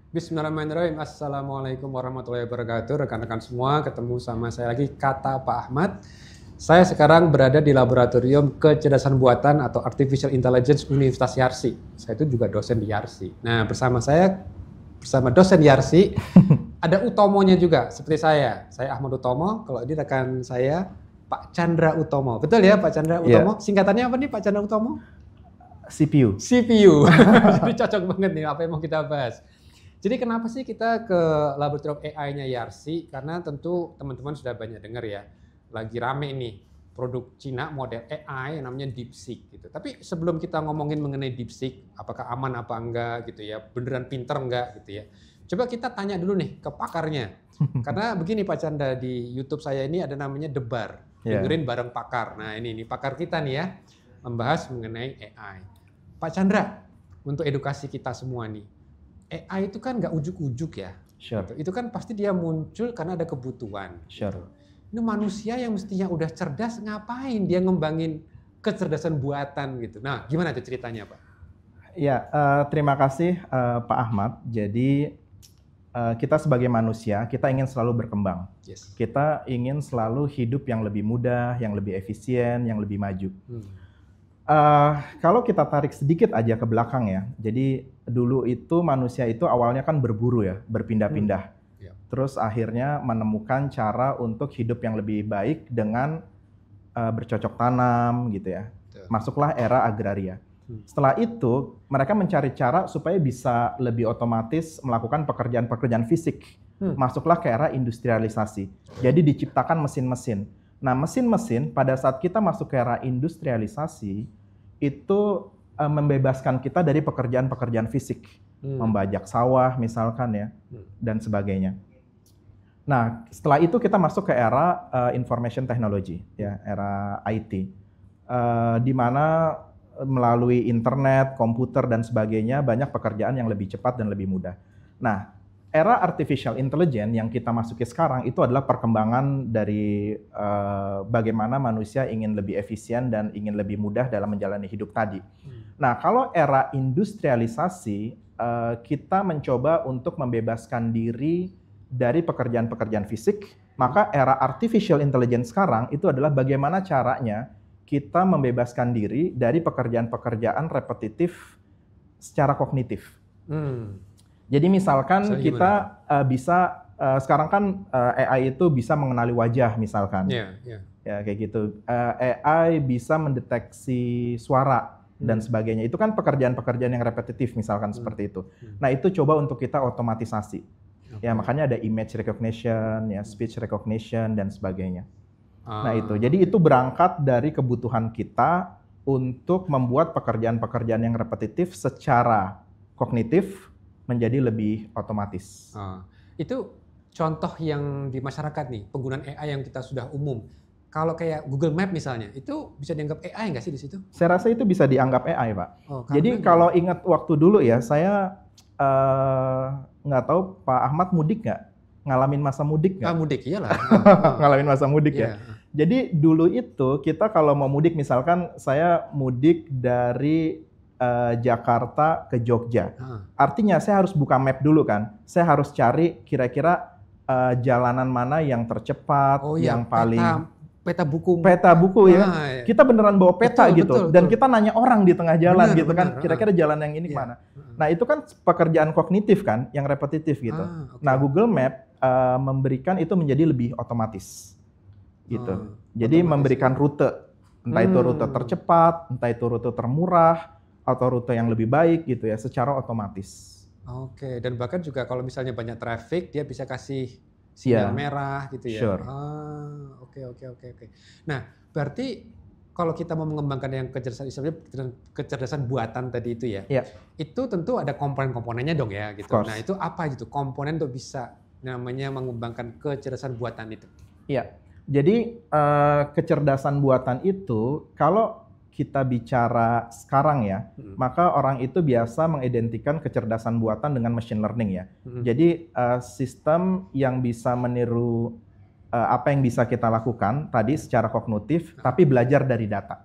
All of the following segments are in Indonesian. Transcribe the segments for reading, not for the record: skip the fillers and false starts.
Bismillahirrahmanirrahim. Assalamualaikum warahmatullahi wabarakatuh. Rekan-rekan semua, ketemu sama saya lagi, Kata Pak Ahmad. Saya sekarang berada di Laboratorium Kecerdasan Buatan atau Artificial Intelligence Universitas Yarsi. Saya itu juga dosen di Yarsi. Nah, bersama dosen Yarsi, ada Utomonya juga, seperti saya. Saya Ahmad Utomo, kalau ini rekan saya, Pak Chandra Utomo. Betul ya, Pak Chandra Utomo? Singkatannya apa nih, Pak Chandra Utomo? CPU. CPU. Jadi cocok banget nih, apa yang mau kita bahas. Jadi kenapa sih kita ke laboratorium AI-nya Yarsi? Karena tentu teman-teman sudah banyak dengar ya, lagi rame nih produk Cina model AI yang namanya DeepSeek gitu. Tapi sebelum kita ngomongin mengenai DeepSeek, apakah aman apa enggak gitu ya, beneran pinter enggak gitu ya. Coba kita tanya dulu nih ke pakarnya. Karena begini Pak Chandra, di YouTube saya ini ada namanya Debar, dengerin bareng pakar. Nah ini pakar kita nih ya, membahas mengenai AI. Pak Chandra, untuk edukasi kita semua nih, AI itu kan nggak ujuk-ujuk ya. Sure. Gitu. Itu kan pasti dia muncul karena ada kebutuhan. Sure. Gitu. Ini manusia yang mestinya udah cerdas, ngapain dia ngembangin kecerdasan buatan gitu. Nah, gimana tuh ceritanya, Pak? Ya, terima kasih Pak Ahmad. Jadi kita sebagai manusia, kita ingin selalu berkembang. Yes. Kita ingin selalu hidup yang lebih mudah, yang lebih efisien, yang lebih maju. Kalau kita tarik sedikit aja ke belakang ya, jadi dulu itu manusia itu awalnya kan berburu ya, berpindah-pindah. Terus akhirnya menemukan cara untuk hidup yang lebih baik dengan bercocok tanam gitu ya. Masuklah era agraria. Setelah itu mereka mencari cara supaya bisa lebih otomatis melakukan pekerjaan-pekerjaan fisik. Masuklah ke era industrialisasi. Jadi diciptakan mesin-mesin. Nah, mesin-mesin pada saat kita masuk ke era industrialisasi itu membebaskan kita dari pekerjaan-pekerjaan fisik, membajak sawah misalkan ya, dan sebagainya. Nah, setelah itu kita masuk ke era information technology, ya, era IT, di mana melalui internet, komputer dan sebagainya banyak pekerjaan yang lebih cepat dan lebih mudah. Nah, era artificial intelligence yang kita masuki sekarang itu adalah perkembangan dari bagaimana manusia ingin lebih efisien dan ingin lebih mudah dalam menjalani hidup tadi. Nah, kalau era industrialisasi, kita mencoba untuk membebaskan diri dari pekerjaan-pekerjaan fisik, maka era artificial intelligence sekarang itu adalah bagaimana caranya kita membebaskan diri dari pekerjaan-pekerjaan repetitif secara kognitif. Jadi misalkan kita bisa sekarang kan AI itu bisa mengenali wajah misalkan, ya kayak gitu. AI bisa mendeteksi suara dan sebagainya. Itu kan pekerjaan-pekerjaan yang repetitif misalkan seperti itu. Nah itu coba untuk kita otomatisasi. Ya makanya ada image recognition, ya speech recognition dan sebagainya. Nah itu. Jadi itu berangkat dari kebutuhan kita untuk membuat pekerjaan-pekerjaan yang repetitif secara kognitif menjadi lebih otomatis. Itu contoh yang di masyarakat nih, penggunaan AI yang kita sudah umum. Kalau kayak Google Map misalnya, itu bisa dianggap AI nggak sih di situ? Saya rasa itu bisa dianggap AI, Pak. Jadi kalau ingat waktu dulu ya, saya nggak tahu Pak Ahmad mudik nggak? Ngalamin masa mudik nggak? Mudik, iyalah. Ngalamin masa mudik ya. Jadi dulu itu kita kalau mau mudik, misalkan saya mudik dari Jakarta ke Jogja. Artinya saya harus buka map dulu kan. Saya harus cari kira-kira jalanan mana yang tercepat, yang paling peta buku. Peta buku ya. Kita beneran bawa peta gitu. Dan kita nanya orang di tengah jalan gitu kan. Kira-kira jalan yang ini kemana. Nah itu kan pekerjaan kognitif kan, yang repetitif gitu. Nah Google Map memberikan itu menjadi lebih otomatis gitu. Jadi memberikan rute. Entah itu rute tercepat, entah itu rute termurah, atau rute yang lebih baik gitu ya, secara otomatis. Oke, dan bahkan juga kalau misalnya banyak traffic, dia bisa kasih sinyal merah gitu ya. Sure. Oke. Nah, berarti kalau kita mau mengembangkan yang kecerdasan buatan tadi itu ya, itu tentu ada komponen-komponennya dong ya gitu. Nah, itu apa gitu komponen untuk bisa namanya mengembangkan kecerdasan buatan itu? Iya. Jadi kecerdasan buatan itu kalau kita bicara sekarang ya, maka orang itu biasa mengidentikan kecerdasan buatan dengan machine learning ya. Jadi sistem yang bisa meniru apa yang bisa kita lakukan tadi secara kognitif, tapi belajar dari data.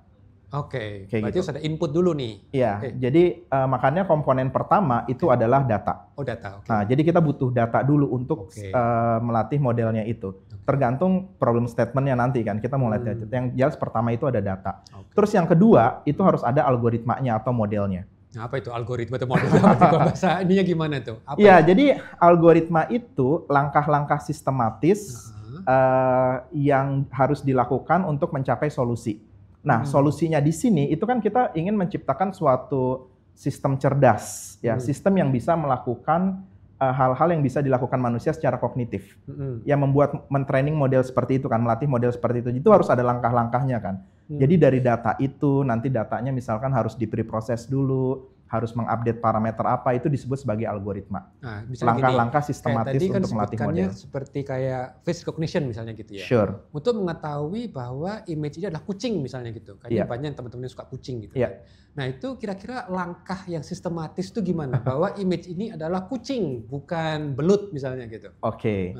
Oke, Kayak berarti gitu. harus ada input dulu nih. Iya, Oke. jadi makanya komponen pertama itu adalah data. Oh, data. Oke. Nah, jadi kita butuh data dulu untuk Oke. melatih modelnya itu. Tergantung problem statement-nya nanti kan, kita mau lihat. Yang jelas pertama itu ada data. Oke. Terus yang kedua, itu harus ada algoritmanya atau modelnya. Nah, apa itu algoritma atau model? Kalau bahasa ininya gimana tuh? Iya, jadi algoritma itu langkah-langkah sistematis yang harus dilakukan untuk mencapai solusi. Nah, solusinya di sini itu kan kita ingin menciptakan suatu sistem cerdas, ya, sistem yang bisa melakukan hal-hal yang bisa dilakukan manusia secara kognitif. Yang membuat mentraining model seperti itu kan, melatih model seperti itu harus ada langkah-langkahnya kan. Jadi dari data itu nanti datanya misalkan harus dipreproses dulu, harus mengupdate parameter apa, itu disebut sebagai algoritma. Nah, langkah-langkah sistematis tadi kan untuk melatih model. Seperti kayak face recognition misalnya gitu ya. Sure. Untuk mengetahui bahwa image ini adalah kucing misalnya gitu. Kayaknya banyak teman-teman yang suka kucing gitu. Kan. Nah, itu kira-kira langkah yang sistematis itu gimana? Bahwa image ini adalah kucing, bukan belut misalnya gitu. Oke.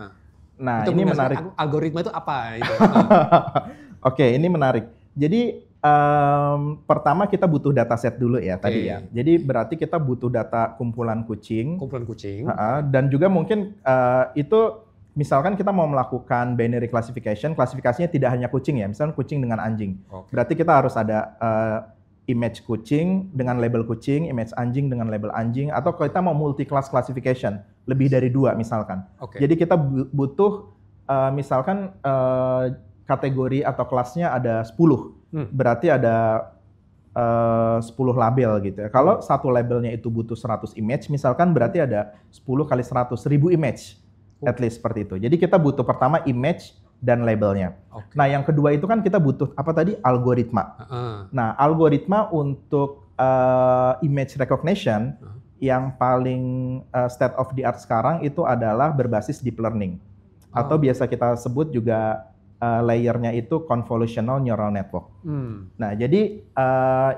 Nah, ini menarik. Algoritma itu apa? Gitu. Oke, ini menarik. Jadi pertama kita butuh dataset dulu ya tadi ya. Jadi berarti kita butuh data kumpulan kucing. Kumpulan kucing. Dan juga mungkin itu misalkan kita mau melakukan binary classification, klasifikasinya tidak hanya kucing ya, misalnya kucing dengan anjing. Berarti kita harus ada image kucing dengan label kucing, image anjing dengan label anjing, atau kita mau multi class classification, lebih dari 2 misalkan. Jadi kita butuh misalkan kategori atau kelasnya ada 10. Berarti ada 10 label gitu ya. Kalau satu labelnya itu butuh 100 image, misalkan berarti ada 10 kali 100, 1000 image. At least seperti itu. Jadi kita butuh pertama image dan labelnya. Nah yang kedua itu kan kita butuh apa tadi? Algoritma. Nah algoritma untuk image recognition yang paling state of the art sekarang itu adalah berbasis deep learning. Atau biasa kita sebut juga layernya itu convolutional neural network. Nah, jadi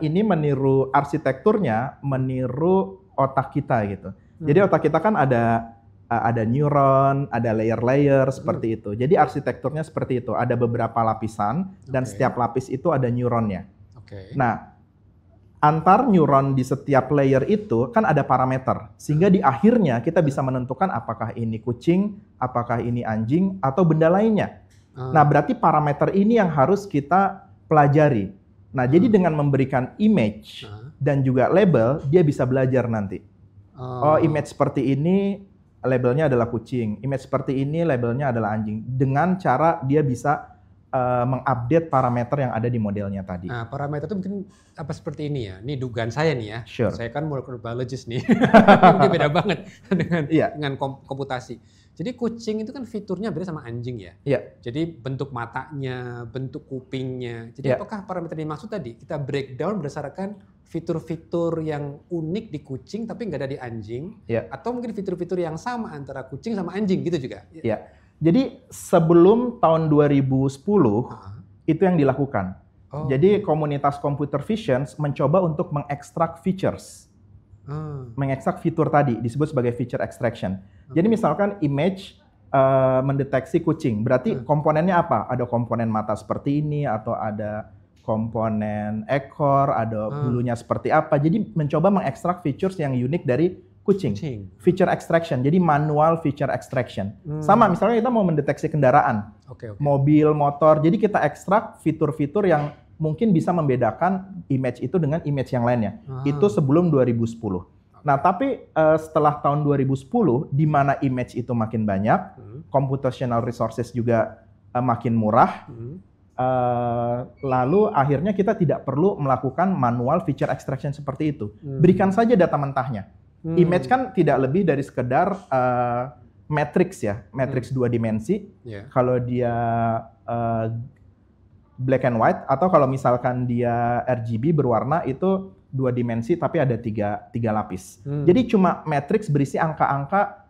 ini meniru arsitekturnya, meniru otak kita gitu. Jadi otak kita kan ada neuron, ada layer-layer seperti itu. Jadi arsitekturnya seperti itu. Ada beberapa lapisan dan setiap lapis itu ada neuronnya. Nah, antar neuron di setiap layer itu kan ada parameter. Sehingga di akhirnya kita bisa menentukan apakah ini kucing, apakah ini anjing, atau benda lainnya. Nah, berarti parameter ini yang harus kita pelajari. Nah, jadi dengan memberikan image dan juga label, dia bisa belajar nanti. Oh, image seperti ini, labelnya adalah kucing. Image seperti ini, labelnya adalah anjing. Dengan cara dia bisa mengupdate parameter yang ada di modelnya tadi. Nah, parameter itu mungkin apa seperti ini ya. Ini dugaan saya nih ya. Sure. Saya kan molecular biologist nih. Ini beda banget dengan komputasi. Jadi kucing itu kan fiturnya beda sama anjing ya. Jadi bentuk matanya, bentuk kupingnya. Jadi apakah parameter yang dimaksud tadi kita breakdown berdasarkan fitur-fitur yang unik di kucing tapi nggak ada di anjing? Atau mungkin fitur-fitur yang sama antara kucing sama anjing gitu juga? Jadi sebelum tahun 2010 itu yang dilakukan. Jadi komunitas computer vision mencoba untuk mengekstrak features. Mengekstrak fitur tadi disebut sebagai feature extraction. Jadi misalkan image mendeteksi kucing, berarti komponennya apa? Ada komponen mata seperti ini atau ada komponen ekor, ada bulunya seperti apa. Jadi mencoba mengekstrak features yang unik dari kucing. Feature extraction, jadi manual feature extraction. Sama misalnya kita mau mendeteksi kendaraan, mobil, motor, jadi kita ekstrak fitur-fitur yang mungkin bisa membedakan image itu dengan image yang lainnya. Itu sebelum 2010. Nah, tapi setelah tahun 2010, di mana image itu makin banyak, computational resources juga makin murah, lalu akhirnya kita tidak perlu melakukan manual feature extraction seperti itu. Berikan saja data mentahnya. Image kan tidak lebih dari sekedar matrix ya, matrix 2 dimensi. Kalau dia black and white, atau kalau misalkan dia RGB berwarna itu 2 dimensi tapi ada 3 lapis. Jadi cuma matrix berisi angka-angka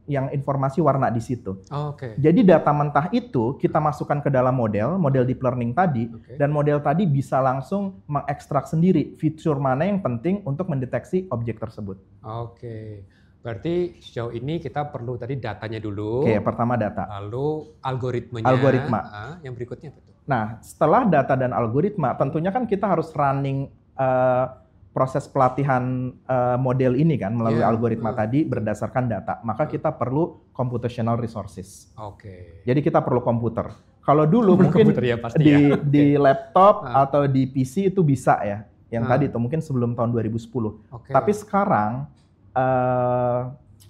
yang informasi warna di situ. Jadi data mentah itu kita masukkan ke dalam model deep learning tadi, dan model tadi bisa langsung mengekstrak sendiri fitur mana yang penting untuk mendeteksi objek tersebut. Berarti sejauh ini kita perlu tadi datanya dulu. Oke, pertama data. Lalu algoritmanya. Algoritma. Yang berikutnya apa tuh? Nah, setelah data dan algoritma, tentunya kan kita harus running proses pelatihan model ini kan melalui algoritma tadi berdasarkan data. Maka kita perlu computational resources. Oke. Jadi kita perlu komputer. Kalau dulu mungkin ya, pasti di laptop atau di PC itu bisa ya. Yang tadi itu mungkin sebelum tahun 2010. Tapi sekarang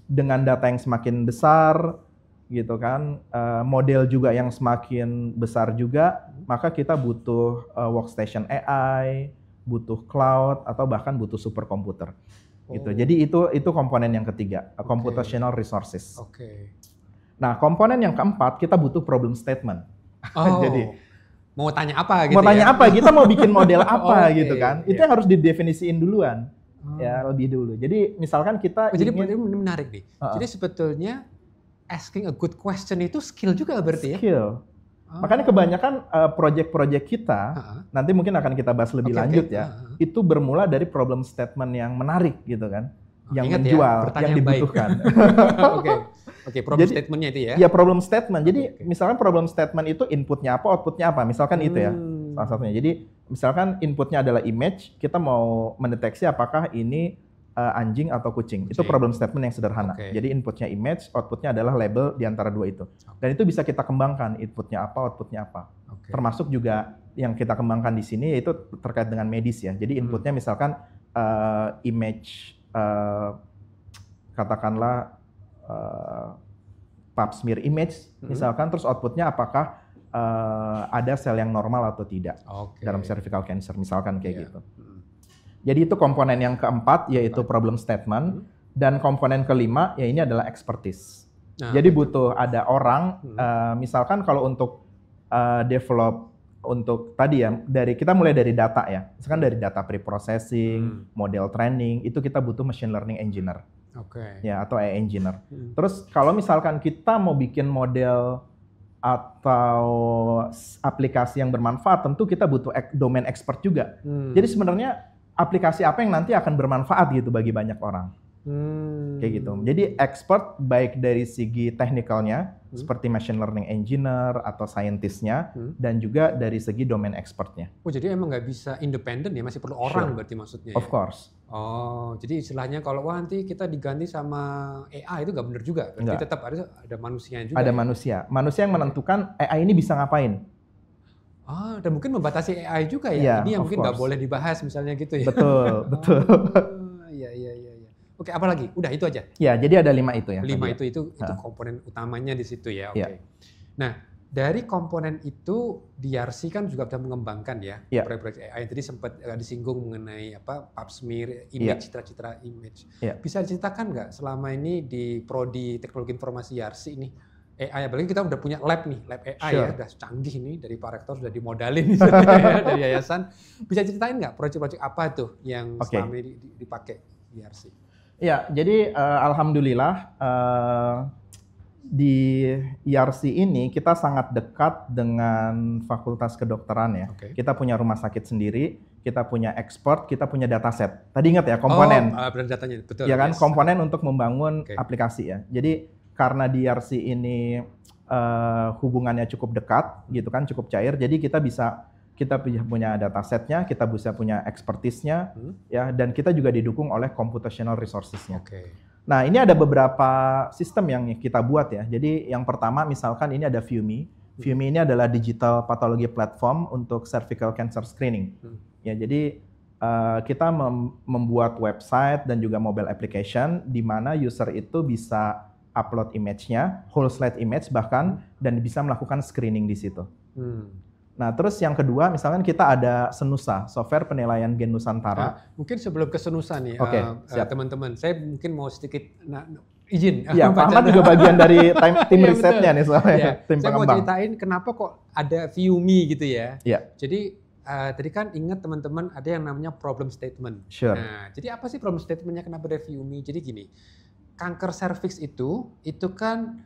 dengan data yang semakin besar gitu kan, model juga yang semakin besar juga, maka kita butuh workstation AI, butuh cloud atau bahkan butuh superkomputer. Gitu. Jadi itu komponen yang ketiga, computational resources. Nah, komponen yang keempat kita butuh problem statement. Jadi mau tanya apa gitu? Mau tanya apa? Kita mau bikin model apa gitu kan? Itu yang harus didefinisiin duluan. Ya, lebih dulu. Jadi misalkan kita jadi ini menarik nih. Jadi sebetulnya asking a good question itu skill juga berarti ya? Skill. Makanya kebanyakan project-project kita, nanti mungkin akan kita bahas lebih lanjut ya, itu bermula dari problem statement yang menarik gitu kan. Yang menjual, yang dibutuhkan. Oke, problem statement-nya itu ya? Ya, problem statement. Jadi misalkan problem statement itu inputnya apa, outputnya apa. Misalkan itu ya, salah satunya. Jadi misalkan inputnya adalah image, kita mau mendeteksi apakah ini anjing atau kucing. Itu problem statement yang sederhana. Jadi inputnya image, outputnya adalah label di antara dua itu. Dan itu bisa kita kembangkan, inputnya apa, outputnya apa. Termasuk juga yang kita kembangkan di sini yaitu terkait dengan medis ya. Jadi inputnya misalkan image, katakanlah pap smear image, misalkan, terus outputnya apakah ada sel yang normal atau tidak dalam cervical cancer, misalkan kayak gitu. Jadi itu komponen yang keempat, yaitu problem statement. Dan komponen kelima, ya ini adalah expertise. Jadi butuh ada orang, misalkan kalau untuk develop, untuk tadi ya, kita mulai dari data ya. Misalkan dari data pre-processing, model training, itu kita butuh machine learning engineer. Ya, atau AI engineer. Terus kalau misalkan kita mau bikin model atau aplikasi yang bermanfaat, tentu kita butuh domain expert juga. Jadi sebenarnya aplikasi apa yang nanti akan bermanfaat gitu bagi banyak orang. Kayak gitu. Jadi expert baik dari segi teknikalnya, seperti machine learning engineer atau scientist-nya, dan juga dari segi domain expertnya. Jadi emang nggak bisa independen ya, masih perlu orang berarti maksudnya. Of course. Jadi istilahnya kalau nanti kita diganti sama AI itu nggak benar juga. Berarti tetap ada manusianya juga. Ada manusia. Manusia yang menentukan AI ini bisa ngapain. Dan mungkin membatasi AI juga ya. Ini yang mungkin nggak boleh dibahas misalnya gitu ya. Betul, betul. Iya. Oke, apa lagi? Udah itu aja. Ya, jadi ada 5 itu ya. 5 itu komponen utamanya di situ ya. Oke. Nah, dari komponen itu DRC kan juga sudah mengembangkan ya proyek-proyek AI. Tadi sempat disinggung mengenai pap smear image, citra-citra image. Bisa diceritakan nggak selama ini di prodi teknologi informasi DRC ini AI, apalagi kita udah punya lab nih, lab AI ya, udah canggih nih, dari Pak Rektor sudah dimodalin dari yayasan. Bisa ceritain nggak proyek-proyek apa tuh yang selama ini dipakai DRC? Ya, jadi alhamdulillah di IRC ini kita sangat dekat dengan Fakultas Kedokteran ya. Kita punya rumah sakit sendiri, kita punya expert, kita punya dataset. Tadi ingat ya komponen. Datanya, betul. Ya kan, komponen untuk membangun aplikasi ya. Jadi karena DRC ini hubungannya cukup dekat gitu kan, cukup cair, jadi kita punya datasetnya, kita bisa punya expertise-nya ya, dan kita juga didukung oleh computational resources-nya. Nah, ini ada beberapa sistem yang kita buat ya. Jadi yang pertama misalkan ini ada ViewMe. ViewMe ini adalah digital pathology platform untuk cervical cancer screening. Ya, jadi kita membuat website dan juga mobile application di mana user itu bisa upload image-nya, whole slide image bahkan, dan bisa melakukan screening di situ. Nah, terus yang kedua, misalkan kita ada Senusa, software penilaian gen Nusantara. Mungkin sebelum ke Senusa nih, teman-teman, saya mungkin mau sedikit izin. Iya, Pak Ahmad juga bagian dari tim risetnya nih soalnya, tim saya mau ceritain kenapa kok ada ViewMe gitu ya. Jadi tadi kan ingat teman-teman ada yang namanya problem statement. Nah, jadi apa sih problem statementnya, kenapa ada ViewMe? Jadi gini, kanker serviks itu kan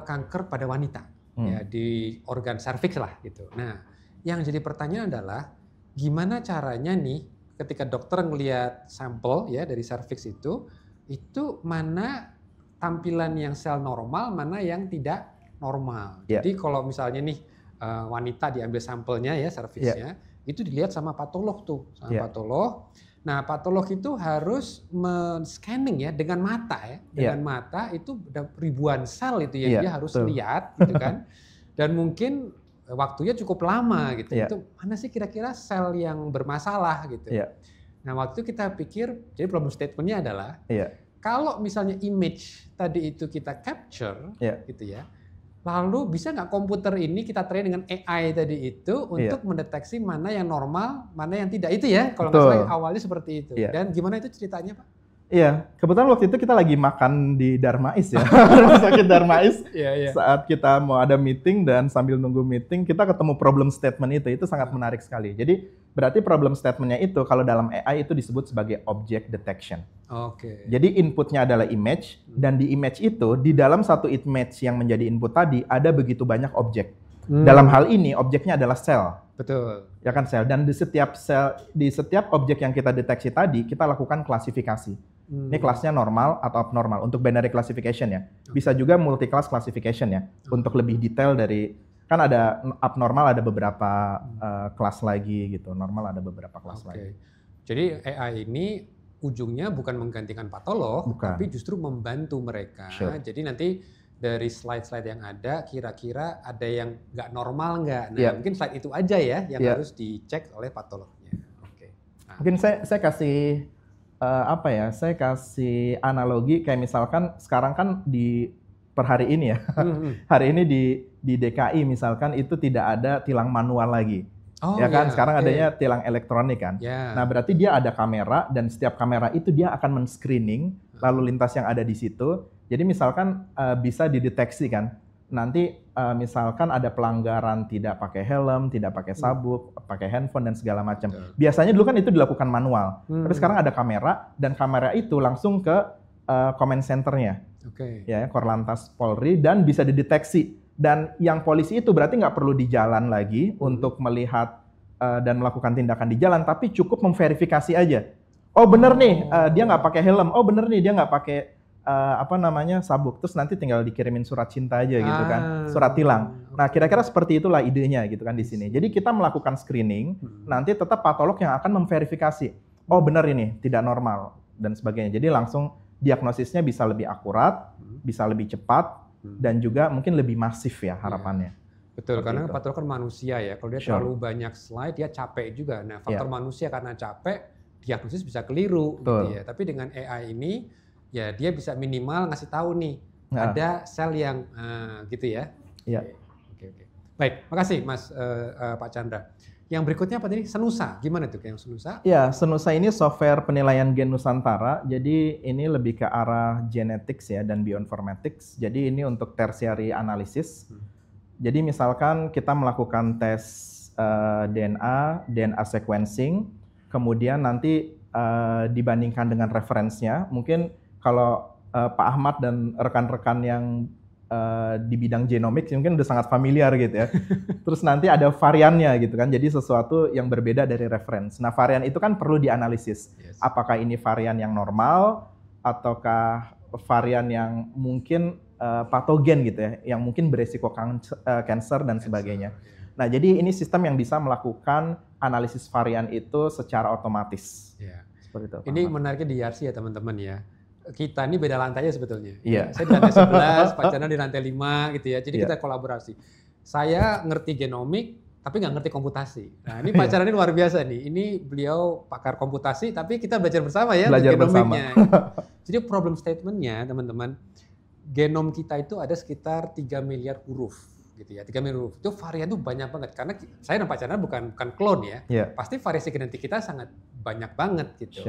kanker pada wanita ya, di organ serviks lah gitu. Nah, yang jadi pertanyaan adalah gimana caranya nih ketika dokter ngelihat sampel ya dari serviks itu, itu mana tampilan yang sel normal, mana yang tidak normal. Jadi kalau misalnya nih wanita diambil sampelnya ya, servisnya, itu dilihat sama patolog tuh, patolog. Nah, patolog itu harus men-scanning ya dengan mata ya. Dengan mata itu ribuan sel itu yang dia harus lihat gitu kan. Dan mungkin waktunya cukup lama gitu. Itu mana sih kira-kira sel yang bermasalah gitu. Nah, waktu itu kita pikir, jadi problem statement-nya adalah kalau misalnya image tadi itu kita capture gitu ya. Lalu bisa nggak komputer ini kita train dengan AI tadi itu untuk mendeteksi mana yang normal, mana yang tidak, itu ya kalau nggak salah awalnya seperti itu. Dan gimana itu ceritanya Pak? Iya, kebetulan waktu itu kita lagi makan di Darmais ya, rumah sakit Darmais. Saat kita mau ada meeting dan sambil nunggu meeting kita ketemu problem statement itu sangat menarik sekali. Jadi berarti problem statementnya itu kalau dalam AI itu disebut sebagai object detection. Jadi inputnya adalah image dan di image itu di dalam satu image yang menjadi input tadi ada begitu banyak objek. Dalam hal ini objeknya adalah sel. Betul. Ya kan sel, dan di setiap sel, di setiap objek yang kita deteksi tadi kita lakukan klasifikasi. Ini kelasnya normal atau abnormal untuk binary classification ya. Bisa juga multi class classification ya. Untuk lebih detail dari, kan ada abnormal ada beberapa kelas lagi gitu. Normal ada beberapa kelas lagi. Jadi AI ini ujungnya bukan menggantikan patolog, tapi justru membantu mereka. Jadi nanti dari slide-slide yang ada, kira-kira ada yang nggak normal nggak? Nah, mungkin slide itu aja ya yang harus dicek oleh patolognya. Nah. Mungkin saya kasih saya kasih analogi kayak misalkan sekarang kan per hari ini ya, hari ini di DKI misalkan itu tidak ada tilang manual lagi. Sekarang adanya tilang elektronik kan. Nah, berarti dia ada kamera dan setiap kamera itu dia akan men-screening lalu lintas yang ada di situ. Jadi misalkan bisa dideteksi kan. Nanti misalkan ada pelanggaran tidak pakai helm, tidak pakai sabuk, pakai handphone dan segala macam. Biasanya dulu kan itu dilakukan manual. Tapi sekarang ada kamera dan kamera itu langsung ke command center-nya. Ya, Korlantas Polri dan bisa dideteksi. Dan yang polisi itu berarti nggak perlu di jalan lagi untuk melihat dan melakukan tindakan di jalan, tapi cukup memverifikasi aja. Oh bener nih, dia nggak pakai helm. Oh bener nih, dia nggak pakai sabuk. Terus nanti tinggal dikirimin surat cinta aja gitu kan, surat tilang. Nah kira-kira seperti itulah idenya gitu kan di sini. Jadi kita melakukan screening, nanti tetap patolog yang akan memverifikasi. Oh bener ini, tidak normal dan sebagainya. Jadi langsung diagnosisnya bisa lebih akurat, bisa lebih cepat. Dan juga mungkin lebih masif ya harapannya. Betul, karena patolog kan manusia ya. Kalau dia terlalu banyak slide, dia capek juga. Nah, faktor manusia karena capek, diagnosis bisa keliru. Gitu ya. Tapi dengan AI ini, ya dia bisa minimal ngasih tahu nih, ada sel yang gitu ya. Oke. Baik, makasih Mas Pak Chandra. Yang berikutnya apa tadi? Senusa. Gimana tuh yang Senusa? Ya, Senusa ini software penilaian gen Nusantara. Jadi ini lebih ke arah genetics ya dan bioinformatics. Jadi ini untuk tertiary analysis. Jadi misalkan kita melakukan tes DNA sequencing, kemudian nanti dibandingkan dengan referensinya. Mungkin kalau Pak Ahmad dan rekan-rekan yang di bidang genomics mungkin udah sangat familiar gitu ya. Terus nanti ada variannya gitu kan. Jadi sesuatu yang berbeda dari reference. Nah, varian itu kan perlu dianalisis. Apakah ini varian yang normal ataukah varian yang mungkin patogen gitu ya, yang mungkin beresiko kanker dan sebagainya. Nah, jadi ini sistem yang bisa melakukan analisis varian itu secara otomatis. Seperti itu. Ini menariknya di YARSI ya teman-teman ya. Kita ini beda lantainya sebetulnya. Saya di lantai 11, Pak Chandra di lantai 5 gitu ya. Jadi kita kolaborasi. Saya ngerti genomik, tapi nggak ngerti komputasi. Nah ini Pak Chandra ini luar biasa nih. Ini beliau pakar komputasi, tapi kita belajar bersama ya. Belajar bersama. Jadi problem statement-nya teman-teman, genom kita itu ada sekitar 3 miliar huruf. Gitu ya, 3 miliar huruf. Itu varian itu banyak banget. Karena saya dan Pak Chandra bukan klon ya. Pasti variasi genetik kita sangat banyak banget gitu.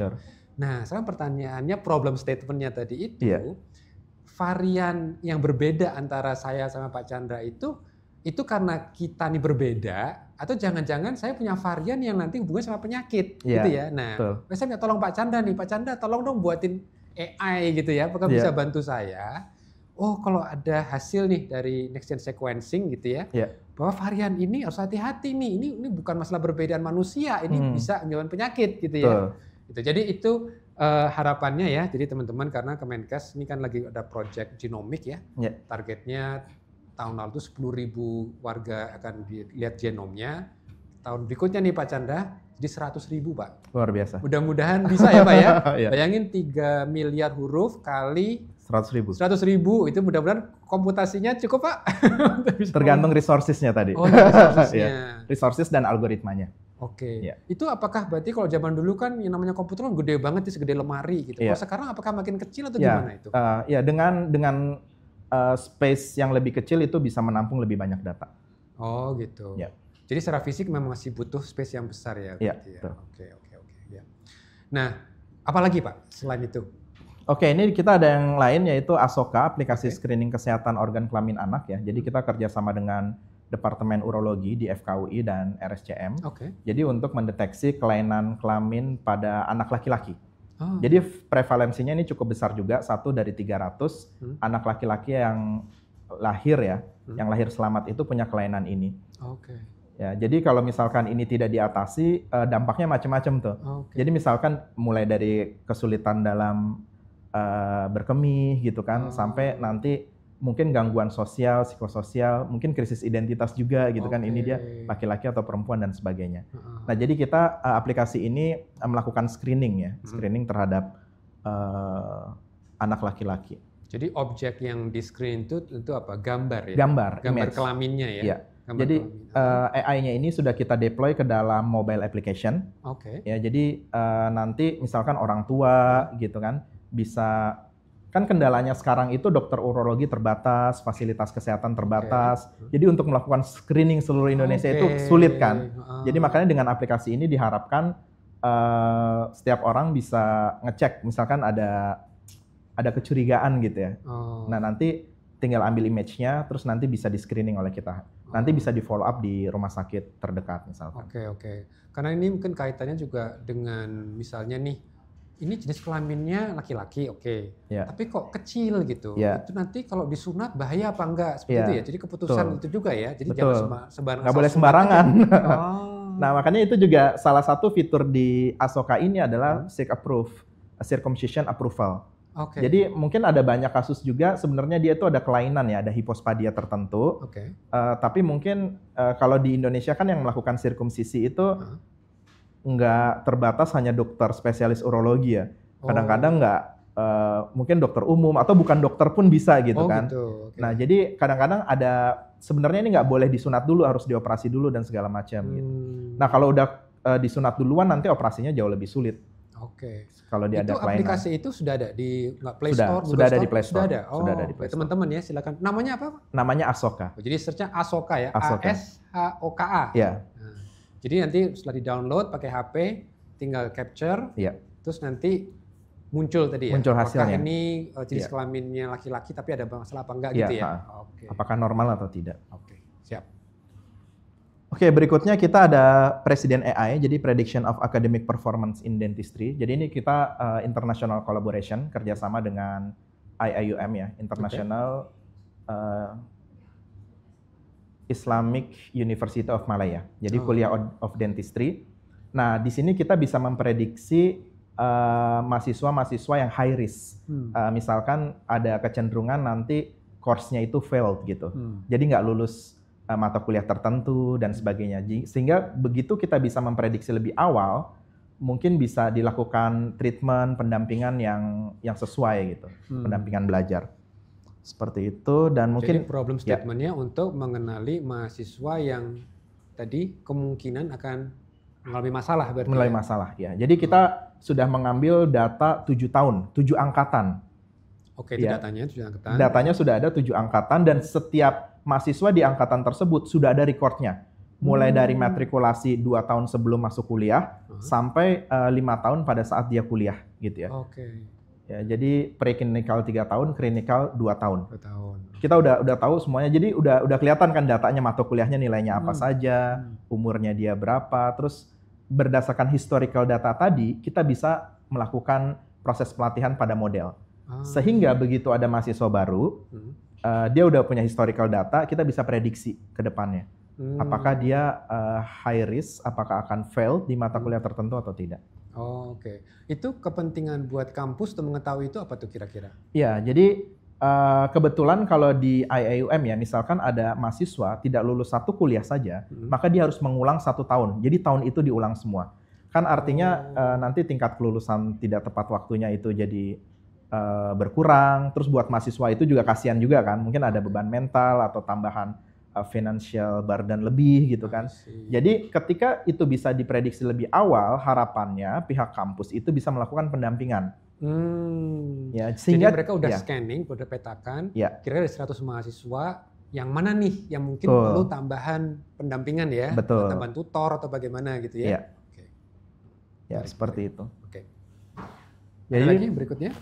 Nah, sekarang pertanyaannya problem statement-nya tadi itu, varian yang berbeda antara saya sama Pak Chandra itu karena kita nih berbeda, atau jangan-jangan saya punya varian yang nanti hubungannya sama penyakit, gitu ya. Nah, saya minta tolong Pak Chandra nih, Pak Chandra tolong dong buatin AI gitu ya, apakah bisa bantu saya? Oh, kalau ada hasil nih dari next gen sequencing gitu ya, bahwa varian ini harus hati-hati nih, ini bukan masalah perbedaan manusia, ini bisa menyebabkan penyakit gitu ya. Gitu. Jadi itu harapannya ya, jadi teman-teman karena Kemenkes ini kan lagi ada project genomik ya, targetnya tahun lalu itu 10.000 warga akan dilihat genomnya, tahun berikutnya nih Pak Chandra, jadi 100.000 Pak. Luar biasa. Mudah-mudahan bisa ya Pak ya, bayangin 3 miliar huruf kali 100.000. 100.000 itu mudah-mudahan komputasinya cukup Pak. Tergantung resourcesnya tadi. Oh, resourcesnya. Resources dan algoritmanya. Oke. Itu apakah berarti kalau zaman dulu kan yang namanya komputer kan gede banget, segede lemari gitu. Kalau sekarang apakah makin kecil atau gimana itu? Ya dengan space yang lebih kecil itu bisa menampung lebih banyak data. Oh gitu. Jadi secara fisik memang masih butuh space yang besar ya. Oke. Ya. Nah, apalagi Pak selain itu? Oke, ini kita ada yang lain yaitu Asoka, aplikasi screening kesehatan organ kelamin anak ya. Jadi kita kerjasama dengan Departemen Urologi di FKUI dan RSCM. Jadi untuk mendeteksi kelainan kelamin pada anak laki-laki. Jadi prevalensinya ini cukup besar juga, 1 dari 300 anak laki-laki yang lahir ya, yang lahir selamat itu punya kelainan ini. Ya, jadi kalau misalkan ini tidak diatasi, dampaknya macam-macam tuh. Jadi misalkan mulai dari kesulitan dalam berkemih gitu kan, sampai nanti mungkin gangguan sosial, psikososial, mungkin krisis identitas juga gitu kan, ini dia laki-laki atau perempuan dan sebagainya. Nah jadi kita aplikasi ini melakukan screening ya, screening terhadap anak laki-laki. Jadi objek yang di screen itu tentu apa? Gambar ya? Gambar kelaminnya ya? Iya. Jadi AI-nya ini sudah kita deploy ke dalam mobile application. Ya, jadi nanti misalkan orang tua gitu kan, bisa. Kan kendalanya sekarang itu dokter urologi terbatas, fasilitas kesehatan terbatas. Jadi untuk melakukan screening seluruh Indonesia itu sulit kan. Jadi makanya dengan aplikasi ini diharapkan setiap orang bisa ngecek, misalkan ada kecurigaan gitu ya. Nah nanti tinggal ambil image-nya, terus nanti bisa di screening oleh kita. Nanti bisa di follow up di rumah sakit terdekat misalkan. Oke. Karena ini mungkin kaitannya juga dengan misalnya nih, ini jenis kelaminnya laki-laki, tapi kok kecil gitu. Itu nanti kalau disunat bahaya apa enggak seperti itu ya. Jadi keputusan itu juga ya. Jadi jangan sembarangan. Nggak boleh sembarangan. Nah makanya itu juga salah satu fitur di Asoka ini adalah circumcision approval. Jadi mungkin ada banyak kasus juga sebenarnya dia itu ada kelainan ya, ada hipospadia tertentu. Tapi mungkin kalau di Indonesia kan yang melakukan sirkumsisi itu nggak terbatas hanya dokter spesialis urologi ya. Kadang-kadang nggak, mungkin dokter umum atau bukan dokter pun bisa gitu kan. Nah jadi kadang-kadang ada, sebenarnya ini nggak boleh disunat dulu, harus dioperasi dulu dan segala macam gitu. Nah kalau udah disunat duluan nanti operasinya jauh lebih sulit. Kalau dia ada kelainan. Aplikasi itu sudah ada di Play Store? Sudah ada di Play Store. Sudah ada di Play Store. Teman-teman ya silakan. Namanya apa? Namanya Asoka. Jadi search-nya Asoka ya. ASHOKA. Ya. Jadi nanti setelah di-download pakai HP, tinggal capture, terus nanti muncul tadi ya. Muncul hasilnya. Apakah ini jenis kelaminnya laki-laki tapi ada masalah apa enggak gitu ya? Apakah normal atau tidak? Siap. Berikutnya kita ada Presiden AI, jadi Prediction of Academic Performance in Dentistry. Jadi ini kita international collaboration, kerjasama dengan IIUM ya, International Islamic University of Malaya. Jadi kuliah of dentistry. Nah, di sini kita bisa memprediksi mahasiswa-mahasiswa yang high risk. Misalkan ada kecenderungan nanti course-nya itu failed gitu. Jadi nggak lulus mata kuliah tertentu dan sebagainya. Sehingga begitu kita bisa memprediksi lebih awal, mungkin bisa dilakukan treatment, pendampingan yang sesuai gitu. Pendampingan belajar. Seperti itu dan mungkin jadi problem statement-nya untuk mengenali mahasiswa yang tadi kemungkinan akan mengalami masalah berarti. Mengalami masalah ya. Jadi kita sudah mengambil data 7 tahun, 7 angkatan. Datanya 7 angkatan. Datanya sudah ada 7 angkatan dan setiap mahasiswa di angkatan tersebut sudah ada recordnya. Mulai dari matrikulasi 2 tahun sebelum masuk kuliah sampai 5 tahun pada saat dia kuliah gitu ya. Ya, jadi pre-clinical 3 tahun, clinical 2 tahun. 2 tahun. Kita udah tahu semuanya. Jadi udah kelihatan kan datanya, mata kuliahnya nilainya apa saja, umurnya dia berapa. Terus berdasarkan historical data tadi, kita bisa melakukan proses pelatihan pada model. Sehingga begitu ada mahasiswa baru, dia udah punya historical data, kita bisa prediksi ke depannya. Apakah dia high risk, apakah akan fail di mata kuliah tertentu atau tidak. Oh, oke. Itu kepentingan buat kampus untuk mengetahui itu apa tuh kira-kira? Ya, jadi kebetulan kalau di IAUM ya, misalkan ada mahasiswa tidak lulus satu kuliah saja, maka dia harus mengulang 1 tahun. Jadi tahun itu diulang semua. Kan artinya nanti tingkat kelulusan tidak tepat waktunya itu jadi berkurang. Terus buat mahasiswa itu juga kasihan juga kan, mungkin ada beban mental atau tambahan financial burden lebih gitu kan. Jadi ketika itu bisa diprediksi lebih awal, harapannya pihak kampus itu bisa melakukan pendampingan. Ya, sehingga jadi mereka udah scanning, udah petakan, kira-kira dari 100 mahasiswa yang mana nih yang mungkin perlu tambahan pendampingan ya, tambahan tutor atau bagaimana gitu ya. Ya, seperti itu. Oke. Jadi lagi berikutnya?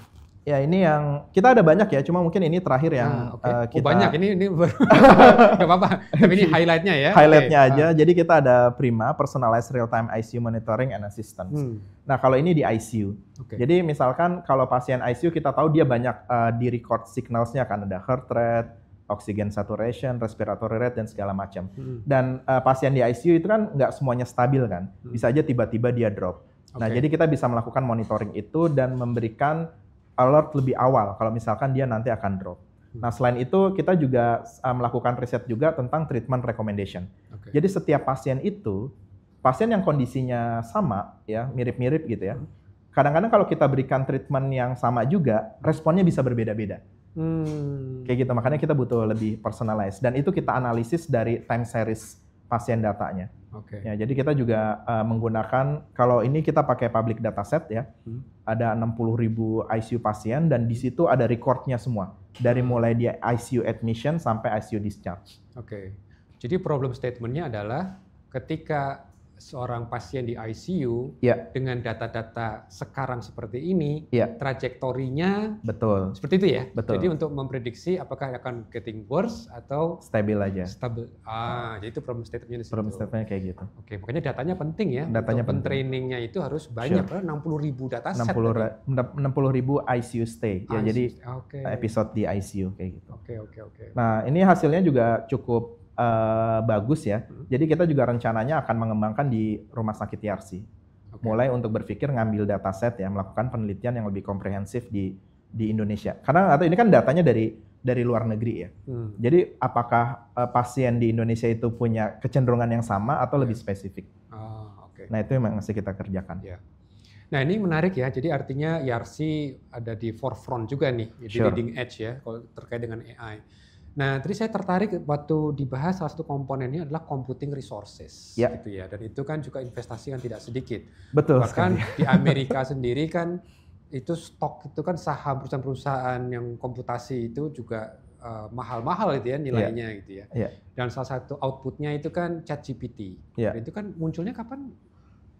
Ya, ini yang kita ada banyak ya, cuma mungkin ini terakhir yang kita banyak ini nggak apa-apa. Tapi ini highlightnya ya. Highlightnya aja. Jadi kita ada Prima, Personalized Real-Time ICU Monitoring and Assistance. Nah, kalau ini di ICU. Jadi misalkan kalau pasien ICU kita tahu dia banyak di record signals-nya kan, ada heart rate, oxygen saturation, respiratory rate dan segala macam. Dan pasien di ICU itu kan nggak semuanya stabil kan. Bisa aja tiba-tiba dia drop. Nah, jadi kita bisa melakukan monitoring itu dan memberikan alert lebih awal kalau misalkan dia nanti akan drop. Nah, selain itu kita juga melakukan riset juga tentang treatment recommendation. Jadi setiap pasien itu, pasien yang kondisinya sama ya, mirip-mirip gitu ya. Kadang-kadang kalau kita berikan treatment yang sama juga, responnya bisa berbeda-beda. Kayak gitu, makanya kita butuh lebih personalized. Dan itu kita analisis dari time series pasien datanya. Ya, jadi kita juga menggunakan, kalau ini kita pakai public dataset ya, ada 60.000 ICU pasien dan di situ ada recordnya semua, dari mulai dia ICU admission sampai ICU discharge. Jadi problem statementnya adalah ketika seorang pasien di ICU dengan data-data sekarang seperti ini, trajektorinya seperti itu ya. Jadi untuk memprediksi apakah akan getting worse atau stabil aja. Jadi itu problem statementnya di situ. Problem statementnya kayak gitu. Makanya datanya penting ya. Datanya untuk trainingnya itu harus banyak, 60.000 dataset. 60.000 ICU stay. Ya, jadi episode di ICU kayak gitu. Nah, ini hasilnya juga cukup bagus ya. Jadi kita juga rencananya akan mengembangkan di rumah sakit YRC. Mulai untuk berpikir ngambil dataset ya, melakukan penelitian yang lebih komprehensif di Indonesia. Karena atau ini kan datanya dari luar negeri ya. Jadi apakah pasien di Indonesia itu punya kecenderungan yang sama atau lebih spesifik? Nah, itu yang masih kita kerjakan. Nah, ini menarik ya. Jadi artinya YRC ada di forefront juga nih, di leading edge ya kalau terkait dengan AI. Nah, tadi saya tertarik waktu dibahas salah satu komponennya adalah computing resources, gitu ya. Dan itu kan juga investasi yang tidak sedikit. Bahkan di Amerika sendiri kan itu stok itu kan saham perusahaan-perusahaan yang komputasi itu juga mahal-mahal gitu ya nilainya gitu ya. Dan salah satu outputnya itu kan ChatGPT. Itu kan munculnya kapan?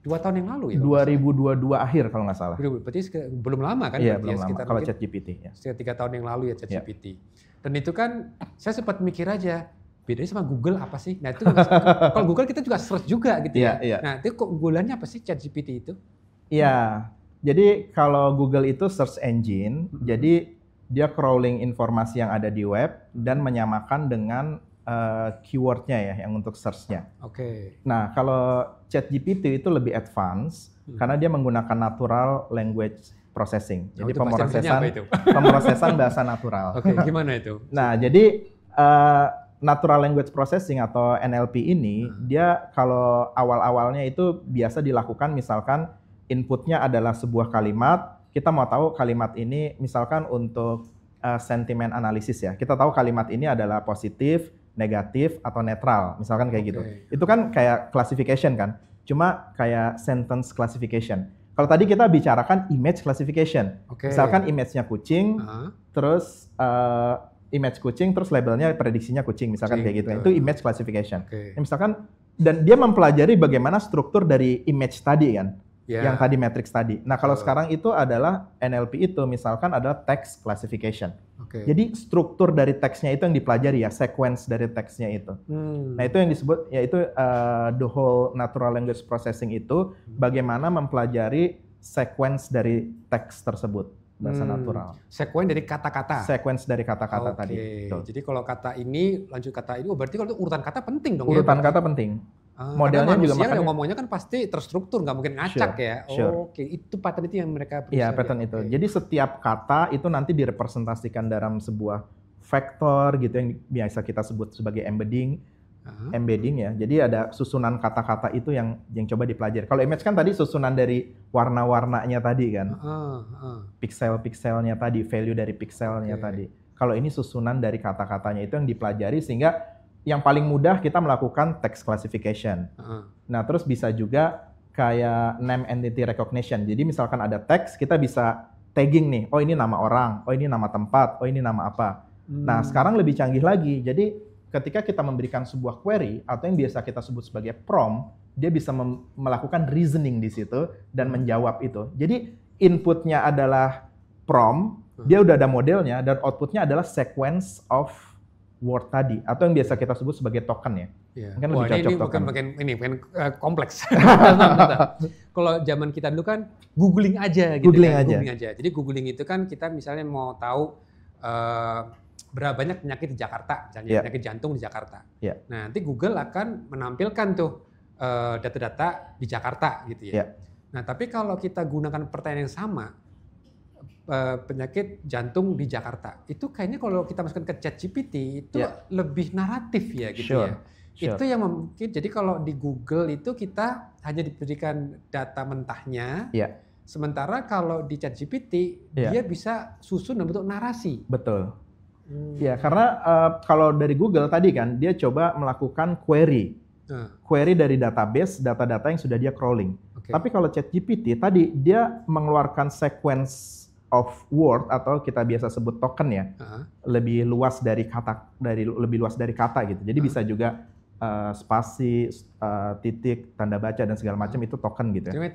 2 tahun yang lalu ya? 2022 akhir kalau nggak salah. Berarti belum lama kan? Iya, belum lama. Kalau ChatGPT ya. Sekitar 3 tahun yang lalu ya ChatGPT. Dan itu kan saya sempat mikir aja, bedanya sama Google apa sih? Nah itu kalau Google kita juga search juga gitu ya. Nah itu kok unggulannya apa sih ChatGPT itu? Iya, jadi kalau Google itu search engine, jadi dia crawling informasi yang ada di web dan menyamakan dengan keywordnya ya, yang untuk search-nya. Nah, kalau ChatGPT itu lebih advance karena dia menggunakan natural language processing. Jadi pemrosesan bahasa natural. Gimana itu? Nah, jadi natural language processing atau NLP ini dia kalau awal-awalnya itu biasa dilakukan misalkan inputnya adalah sebuah kalimat, kita mau tahu kalimat ini misalkan untuk sentimen analisis ya. Kita tahu kalimat ini adalah positif, negatif atau netral, misalkan kayak gitu. Itu kan kayak classification kan, cuma kayak sentence classification. Kalau tadi kita bicarakan image classification, misalkan image-nya kucing, terus image kucing, terus labelnya prediksinya kucing, misalkan kayak gitu. Itu image classification. Misalkan dan dia mempelajari bagaimana struktur dari image tadi kan, yang tadi matrix tadi. Nah kalau sekarang itu adalah NLP itu misalkan adalah text classification. Jadi struktur dari teksnya itu yang dipelajari ya, sequence dari teksnya itu. Nah itu yang disebut yaitu the whole natural language processing itu bagaimana mempelajari sequence dari teks tersebut bahasa natural. Sequence dari kata-kata. Sequence dari kata-kata tadi. Jadi kalau kata ini lanjut kata ini, berarti kalau itu urutan kata penting dong. Urutan kata penting. Modelnya juga makanya ngomongnya kan pasti terstruktur, nggak mungkin ngacak ya. Oke, itu pattern itu yang mereka berusaha. Iya, pattern itu. Jadi setiap kata itu nanti direpresentasikan dalam sebuah vektor gitu yang biasa kita sebut sebagai embedding. Embedding ya. Jadi ada susunan kata-kata itu yang coba dipelajari. Kalau image kan tadi susunan dari warna-warnanya tadi kan. Pixel-pixelnya tadi, value dari pixelnya tadi. Kalau ini susunan dari kata-katanya itu yang dipelajari sehingga yang paling mudah kita melakukan text classification. Nah, terus bisa juga kayak name entity recognition. Jadi misalkan ada teks, kita bisa tagging nih. Oh, ini nama orang, oh ini nama tempat, oh ini nama apa. Nah, sekarang lebih canggih lagi. Jadi ketika kita memberikan sebuah query atau yang biasa kita sebut sebagai prompt, dia bisa melakukan reasoning di situ dan menjawab itu. Jadi inputnya adalah prompt, dia udah ada modelnya, dan outputnya adalah sequence of word tadi, atau yang biasa kita sebut sebagai token ya. Mungkin lebih cocok token. Bukan kompleks. Kalau zaman kita dulu kan googling aja gitu. Googling aja. Jadi googling itu kan kita misalnya mau tahu berapa banyak penyakit di Jakarta, misalnya penyakit jantung di Jakarta. Nah, nanti Google akan menampilkan tuh data-data di Jakarta gitu ya. Nah, tapi kalau kita gunakan pertanyaan yang sama, penyakit jantung di Jakarta, itu kayaknya kalau kita masukkan ke ChatGPT itu lebih naratif ya gitu ya. Itu yang mungkin, jadi kalau di Google itu kita hanya diberikan data mentahnya, sementara kalau di ChatGPT dia bisa susun dalam bentuk narasi. Betul. Ya, karena kalau dari Google tadi kan dia coba melakukan query dari database, data-data yang sudah dia crawling. Tapi kalau ChatGPT tadi dia mengeluarkan sequence of word atau kita biasa sebut token ya, lebih luas dari kata gitu. Jadi bisa juga spasi, titik, tanda baca dan segala macam itu token gitu ya.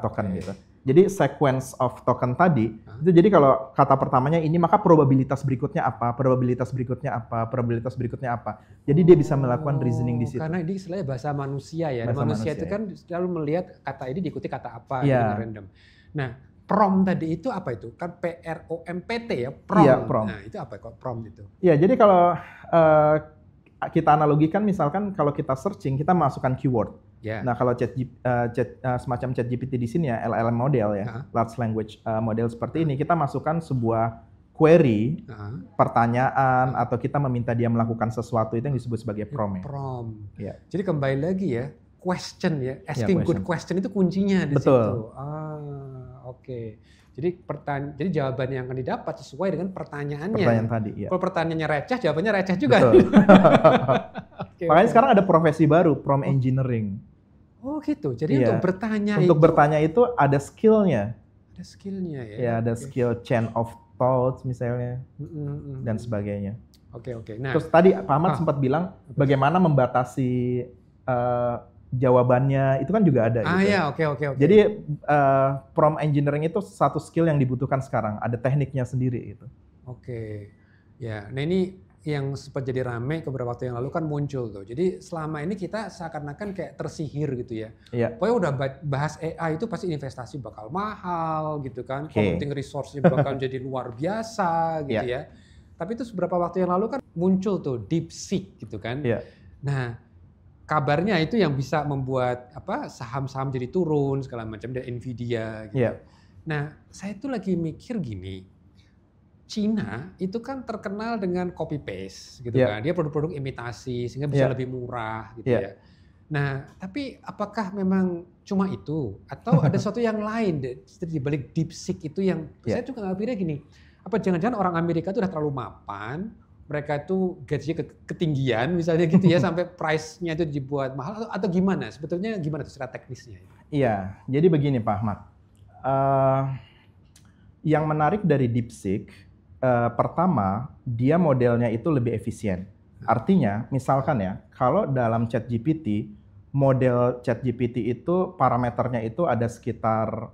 Token gitu. Jadi sequence of token tadi itu, jadi kalau kata pertamanya ini maka probabilitas berikutnya apa, probabilitas berikutnya apa, probabilitas berikutnya apa. Jadi dia bisa melakukan reasoning di situ. Karena ini istilahnya bahasa manusia ya. Manusia itu kan selalu melihat kata ini diikuti kata apa dengan random. Nah, prompt tadi itu apa itu? Kan PROMPT ya, prompt. Iya, prompt. Nah, itu apa kok prompt itu? Iya, jadi kalau kita analogikan misalkan kalau kita searching, kita masukkan keyword. Nah, kalau semacam ChatGPT di sini ya, LLM model ya, large language model seperti ini, kita masukkan sebuah query, pertanyaan, atau kita meminta dia melakukan sesuatu, itu yang disebut sebagai prompt. Jadi kembali lagi ya, question ya, asking good question itu kuncinya di situ. Jadi jawaban yang akan didapat sesuai dengan pertanyaannya. Pertanyaan tadi, ya. Kalau pertanyaannya receh, jawabannya receh juga. Makanya sekarang ada profesi baru, prompt engineering. Oh gitu. Jadi untuk bertanya untuk bertanya itu ada skillnya. Ada skillnya ya. Ya, ada skill chain of thoughts misalnya dan sebagainya. Nah, terus tadi Pak Ahmad sempat bilang bagaimana membatasi jawabannya, itu kan juga ada. Jadi prompt engineering itu satu skill yang dibutuhkan sekarang. Ada tekniknya sendiri itu. Ya, nah ini yang sempat jadi rame beberapa waktu yang lalu kan muncul tuh. Jadi selama ini kita seakan-akan kayak tersihir gitu ya. Pokoknya udah bahas AI itu pasti investasi bakal mahal gitu kan. Computing resource-nya bakal jadi luar biasa gitu ya. Tapi itu beberapa waktu yang lalu kan muncul tuh DeepSeek gitu kan. Nah, kabarnya itu yang bisa membuat saham-saham jadi turun segala macam dari Nvidia gitu. Nah, saya tuh lagi mikir gini. Cina itu kan terkenal dengan copy paste gitu kan. Dia produk-produk imitasi sehingga bisa lebih murah gitu ya. Nah, tapi apakah memang cuma itu atau ada sesuatu yang lain di balik DeepSeek itu yang saya juga nggak pikirnya gini. Apa jangan-jangan orang Amerika itu udah terlalu mapan, mereka itu gajinya ketinggian misalnya gitu ya sampai price-nya itu dibuat mahal atau gimana? Sebetulnya gimana secara teknisnya? Iya, jadi begini Pak Ahmad. Yang menarik dari DeepSeek, pertama, dia modelnya itu lebih efisien. Artinya, misalkan ya, kalau dalam ChatGPT, model ChatGPT itu parameternya itu ada sekitar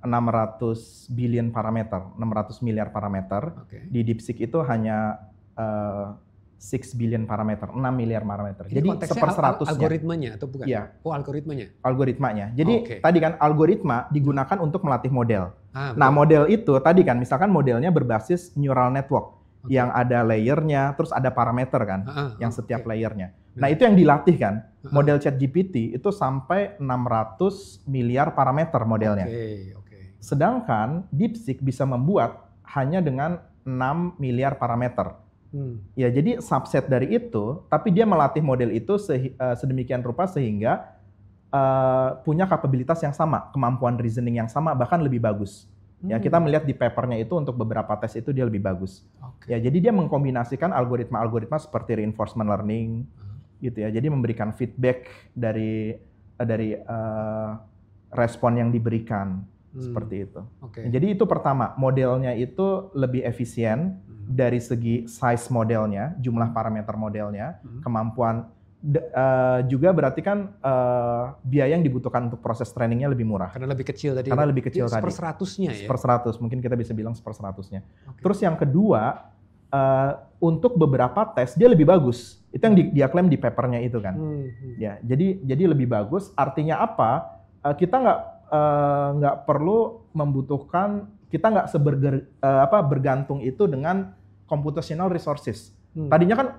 600 billion parameter, 600 miliar parameter. Di DeepSeek itu hanya 6 billion parameter, 6 miliar parameter. Jadi seper-100-nya. Algoritmanya atau bukan? Iya. Oh, algoritmanya? Algoritmanya. Jadi tadi kan algoritma digunakan untuk melatih model. Nah, model itu tadi kan misalkan modelnya berbasis neural network yang ada layernya, terus ada parameter kan yang setiap layernya. Nah, itu yang dilatih kan. Model ChatGPT itu sampai 600 miliar parameter modelnya. Sedangkan DeepSeek bisa membuat hanya dengan 6 miliar parameter. Ya, jadi subset dari itu, tapi dia melatih model itu sedemikian rupa sehingga punya kapabilitas yang sama, kemampuan reasoning yang sama, bahkan lebih bagus. Ya, kita melihat di papernya itu untuk beberapa tes itu dia lebih bagus. Ya, jadi dia mengkombinasikan algoritma-algoritma seperti reinforcement learning, gitu ya. Jadi memberikan feedback dari respon yang diberikan seperti itu. Jadi itu pertama, modelnya itu lebih efisien dari segi size modelnya, jumlah parameter modelnya, kemampuan. Juga berarti kan biaya yang dibutuhkan untuk proses trainingnya lebih murah. Karena lebih kecil tadi. Karena lebih kecil tadi. 1/100-nya ya? 1/100, mungkin kita bisa bilang 1/100-nya. Terus yang kedua, untuk beberapa tes dia lebih bagus. Itu yang dia klaim di papernya itu kan. Ya, jadi lebih bagus. Artinya apa? Kita nggak perlu membutuhkan, kita nggak bergantung itu dengan computational resources. Tadinya kan,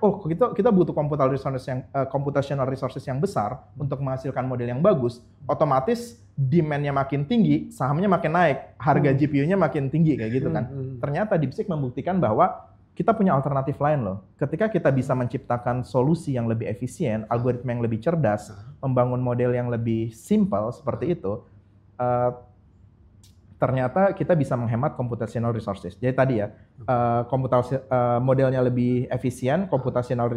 kita butuh computational resources yang besar untuk menghasilkan model yang bagus. Otomatis demand-nya makin tinggi, sahamnya makin naik, harga GPU-nya makin tinggi kayak gitu kan. Ternyata DeepSeek membuktikan bahwa kita punya alternatif lain loh. Ketika kita bisa menciptakan solusi yang lebih efisien, algoritma yang lebih cerdas, membangun model yang lebih simple seperti itu, ternyata kita bisa menghemat computational resources. Jadi tadi ya, modelnya lebih efisien, computational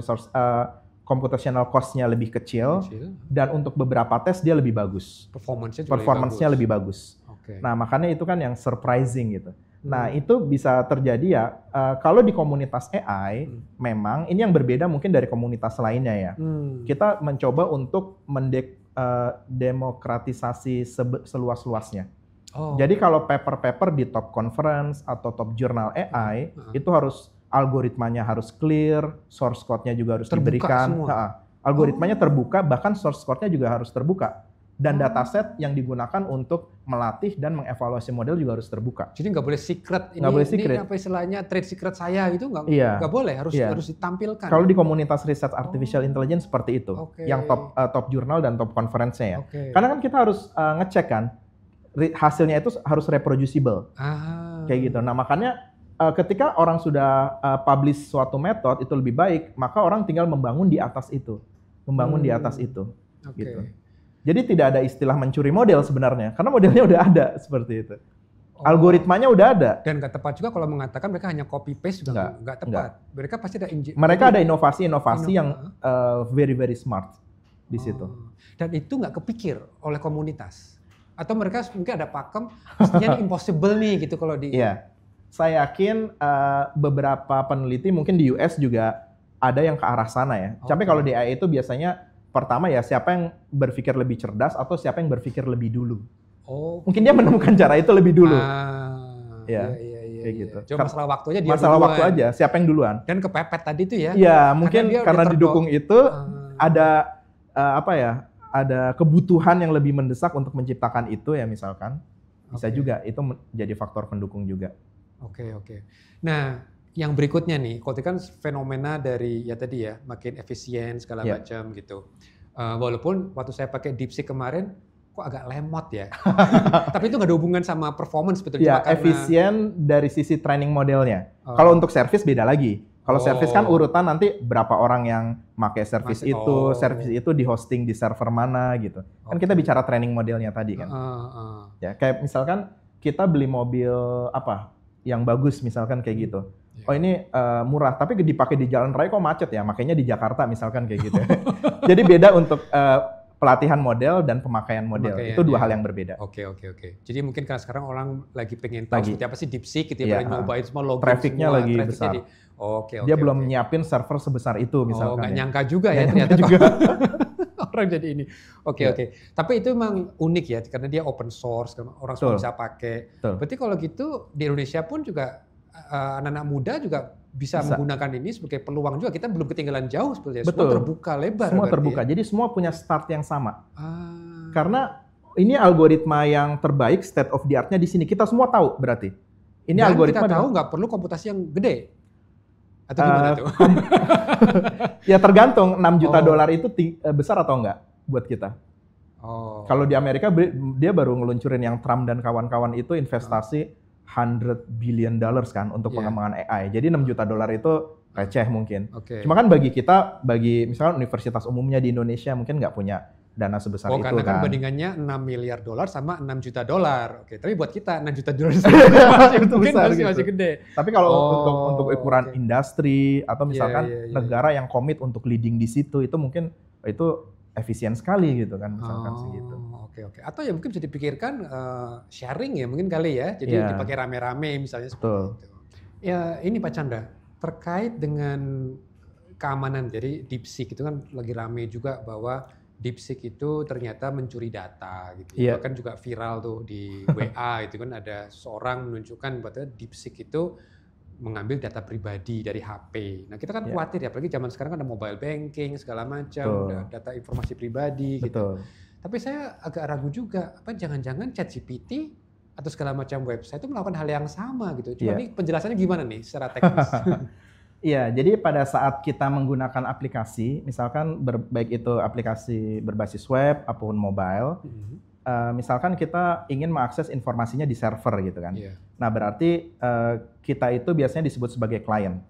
cost-nya lebih kecil, dan untuk beberapa tes dia lebih bagus. Performance-nya lebih bagus. Nah, makanya itu kan yang surprising gitu. Nah, itu bisa terjadi ya, kalau di komunitas AI, memang ini yang berbeda mungkin dari komunitas lainnya ya. Kita mencoba untuk mendemokratisasi seluas-luasnya. Jadi kalau paper-paper di top conference atau top jurnal AI, itu harus algoritmanya harus clear, source code-nya juga harus diberikan. Algoritmanya terbuka, bahkan source code-nya juga harus terbuka. Dan dataset yang digunakan untuk melatih dan mengevaluasi model juga harus terbuka. Jadi nggak boleh secret. Nggak boleh secret. Ini apa istilahnya trade secret saya itu nggak boleh, harus ditampilkan. Kalau di komunitas riset artificial intelligence seperti itu, yang top jurnal dan top conference-nya ya. Karena kan kita harus ngecek kan, hasilnya itu harus reproducible, kayak gitu. Nah, makanya ketika orang sudah publish suatu metode itu lebih baik, maka orang tinggal membangun di atas itu, gitu. Jadi tidak ada istilah mencuri model sebenarnya, karena modelnya udah ada seperti itu. Algoritmanya udah ada. Dan nggak tepat juga kalau mengatakan mereka hanya copy paste juga nggak tepat. Mereka pasti ada inovasi-inovasi yang very very smart di situ. Dan itu nggak kepikir oleh komunitas. Atau mereka mungkin ada pakem, mestinya impossible nih gitu kalau di... Iya, saya yakin beberapa peneliti mungkin di US juga ada yang ke arah sana ya. Tapi kalau di AI itu biasanya pertama ya siapa yang berpikir lebih cerdas atau siapa yang berpikir lebih dulu. Mungkin dia menemukan cara itu lebih dulu. Iya. Kayak gitu. Cuma masalah waktunya dia masalah waktu aja, siapa yang duluan. Dan kepepet tadi itu ya. Iya, mungkin karena didukung itu ada ada kebutuhan yang lebih mendesak untuk menciptakan itu ya misalkan. Bisa juga, itu menjadi faktor pendukung juga. Oke. Nah, yang berikutnya nih, kalau kan fenomena dari ya tadi ya, makin efisien segala macam gitu. Walaupun waktu saya pakai DeepSeek kemarin, kok agak lemot ya. Tapi itu nggak ada hubungan sama performance sebetulnya. Ya, efisien dari sisi training modelnya. Kalau untuk service beda lagi. Kalau service kan urutan nanti berapa orang yang pakai service itu di hosting di server mana gitu. Kan kita bicara training modelnya tadi kan. Ya, kayak misalkan kita beli mobil apa yang bagus misalkan kayak gitu. Ini murah tapi dipakai di jalan raya kok macet ya, makanya di Jakarta misalkan kayak gitu. Jadi beda untuk pelatihan model dan pemakaian model. Itu dua hal yang berbeda. Oke. Jadi mungkin karena sekarang orang lagi pengen tahu seperti apa sih DeepSeek gitu ya, nyobain semua login trafficnya semua, lagi besar. Dia belum nyiapin server sebesar itu misalkan. Nggak nyangka juga ya ternyata juga. Orang jadi ini. Oke. Tapi itu memang unik ya karena dia open source, orang semua bisa pakai. Berarti kalau gitu di Indonesia pun juga anak-anak muda juga bisa menggunakan ini sebagai peluang juga. Kita belum ketinggalan jauh sebetulnya. Semua terbuka lebar. Semua terbuka. Ya? Jadi semua punya start yang sama. Karena ini algoritma yang terbaik, state of the art-nya di sini. Kita semua tahu berarti. Ini dan algoritma kita tahu nggak perlu komputasi yang gede. Atau gimana tuh? Ya tergantung, 6 juta dolar itu besar atau enggak buat kita. Kalau di Amerika dia baru ngeluncurin yang Trump dan kawan-kawan itu investasi $100 billion kan untuk pengembangan AI. Jadi 6 juta dolar itu receh mungkin. Cuma kan bagi kita, bagi misalnya universitas umumnya di Indonesia mungkin nggak punya dana sebesar itu karena kan kan. bandingannya $6 miliar sama $6 juta. Tapi buat kita $6 juta masih gede. Tapi kalau untuk ukuran industri atau misalkan negara yang komit untuk leading di situ, itu mungkin itu efisien sekali gitu kan, misalkan segitu. Oke. Atau ya mungkin bisa dipikirkan sharing ya mungkin kali ya. Jadi dipakai rame-rame misalnya seperti itu. Ya ini Pak Chandra, terkait dengan keamanan, jadi DeepSeek itu kan lagi rame juga bahwa DeepSeek itu ternyata mencuri data gitu. Bahkan juga viral tuh di WA itu kan ada seorang menunjukkan bahwa DeepSeek itu mengambil data pribadi dari HP. Nah kita kan khawatir ya, apalagi zaman sekarang kan ada mobile banking segala macam, data informasi pribadi gitu. Tapi saya agak ragu juga, apa jangan-jangan ChatGPT atau segala macam website itu melakukan hal yang sama gitu. Cuma ini penjelasannya gimana nih secara teknis? Iya, jadi pada saat kita menggunakan aplikasi, misalkan baik itu aplikasi berbasis web ataupun mobile, misalkan kita ingin mengakses informasinya di server gitu kan. Nah berarti kita itu biasanya disebut sebagai klien,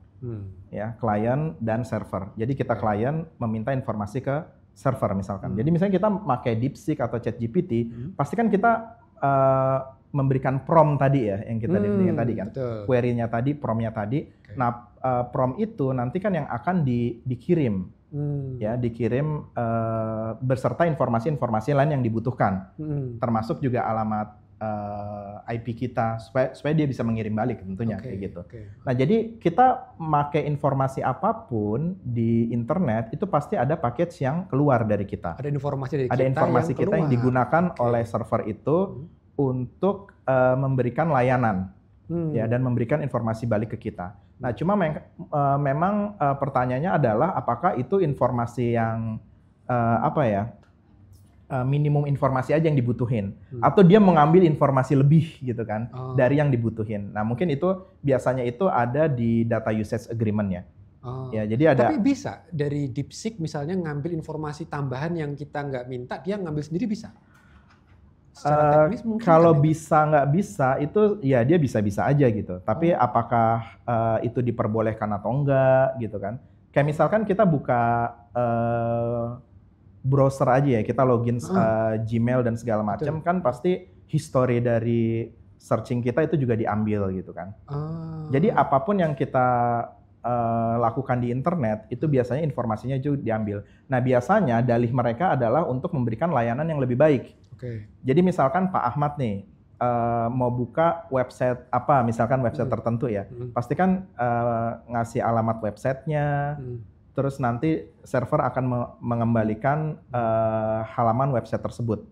ya klien dan server. Jadi kita klien meminta informasi ke server misalkan. Jadi misalnya kita pakai DeepSeek atau ChatGPT, pasti kan kita memberikan prompt tadi ya, yang kita definisikan tadi kan, query-nya tadi, prompt-nya tadi. Nah prompt itu nanti kan yang akan dikirim. Ya dikirim beserta informasi-informasi lain yang dibutuhkan, termasuk juga alamat IP kita supaya dia bisa mengirim balik tentunya kayak gitu. Nah jadi kita pakai informasi apapun di internet itu pasti ada package yang keluar dari kita. Ada informasi dari ada informasi kita yang digunakan oleh server itu untuk memberikan layanan ya dan memberikan informasi balik ke kita. Nah, cuma memang pertanyaannya adalah apakah itu informasi yang minimum informasi aja yang dibutuhin, atau dia mengambil informasi lebih gitu kan dari yang dibutuhin. Nah, mungkin itu biasanya itu ada di data usage agreement-nya. Ya, jadi ada. Tapi bisa dari DeepSeek misalnya ngambil informasi tambahan yang kita nggak minta, dia ngambil sendiri bisa? Kalau bisa nggak bisa itu ya dia bisa-bisa aja gitu. Tapi apakah itu diperbolehkan atau enggak gitu kan? Kayak misalkan kita buka browser aja ya, kita login Gmail dan segala macam kan pasti history dari searching kita itu juga diambil gitu kan. Jadi apapun yang kita lakukan di internet itu biasanya informasinya juga diambil. Nah biasanya dalih mereka adalah untuk memberikan layanan yang lebih baik. Jadi misalkan Pak Ahmad nih mau buka website apa, misalkan website tertentu ya, pasti kan ngasih alamat websitenya, terus nanti server akan mengembalikan halaman website tersebut.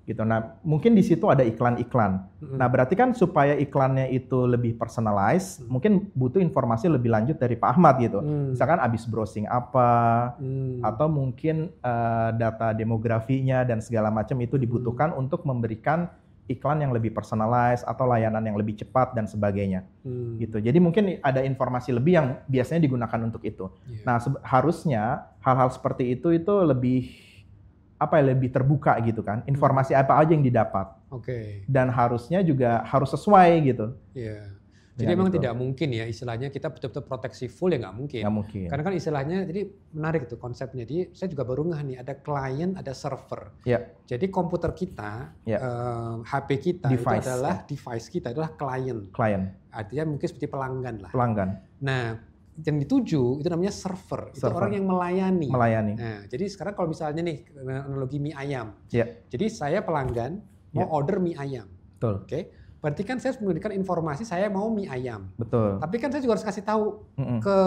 Gitu. Nah, mungkin di situ ada iklan-iklan. Nah, berarti kan supaya iklannya itu lebih personalized, mungkin butuh informasi lebih lanjut dari Pak Ahmad gitu. Misalkan abis browsing apa, atau mungkin data demografinya dan segala macam itu dibutuhkan untuk memberikan iklan yang lebih personalized atau layanan yang lebih cepat dan sebagainya. Gitu. Jadi mungkin ada informasi lebih yang biasanya digunakan untuk itu. Nah, harusnya hal-hal seperti itu lebih lebih terbuka gitu kan, informasi apa aja yang didapat, dan harusnya juga harus sesuai gitu. Jadi memang tidak mungkin ya istilahnya kita betul-betul proteksi full ya nggak mungkin. Karena kan istilahnya jadi menarik tuh konsepnya. Jadi saya juga baru ngeh nih ada klien ada server. Jadi komputer kita, HP kita device, itu adalah device kita adalah klien. Artinya mungkin seperti pelanggan lah. Nah yang dituju itu namanya server. Itu orang yang melayani. Nah, jadi sekarang kalau misalnya nih analogi mie ayam. Jadi saya pelanggan mau order mie ayam. Berarti kan saya memberikan informasi saya mau mie ayam. Tapi kan saya juga harus kasih tahu ke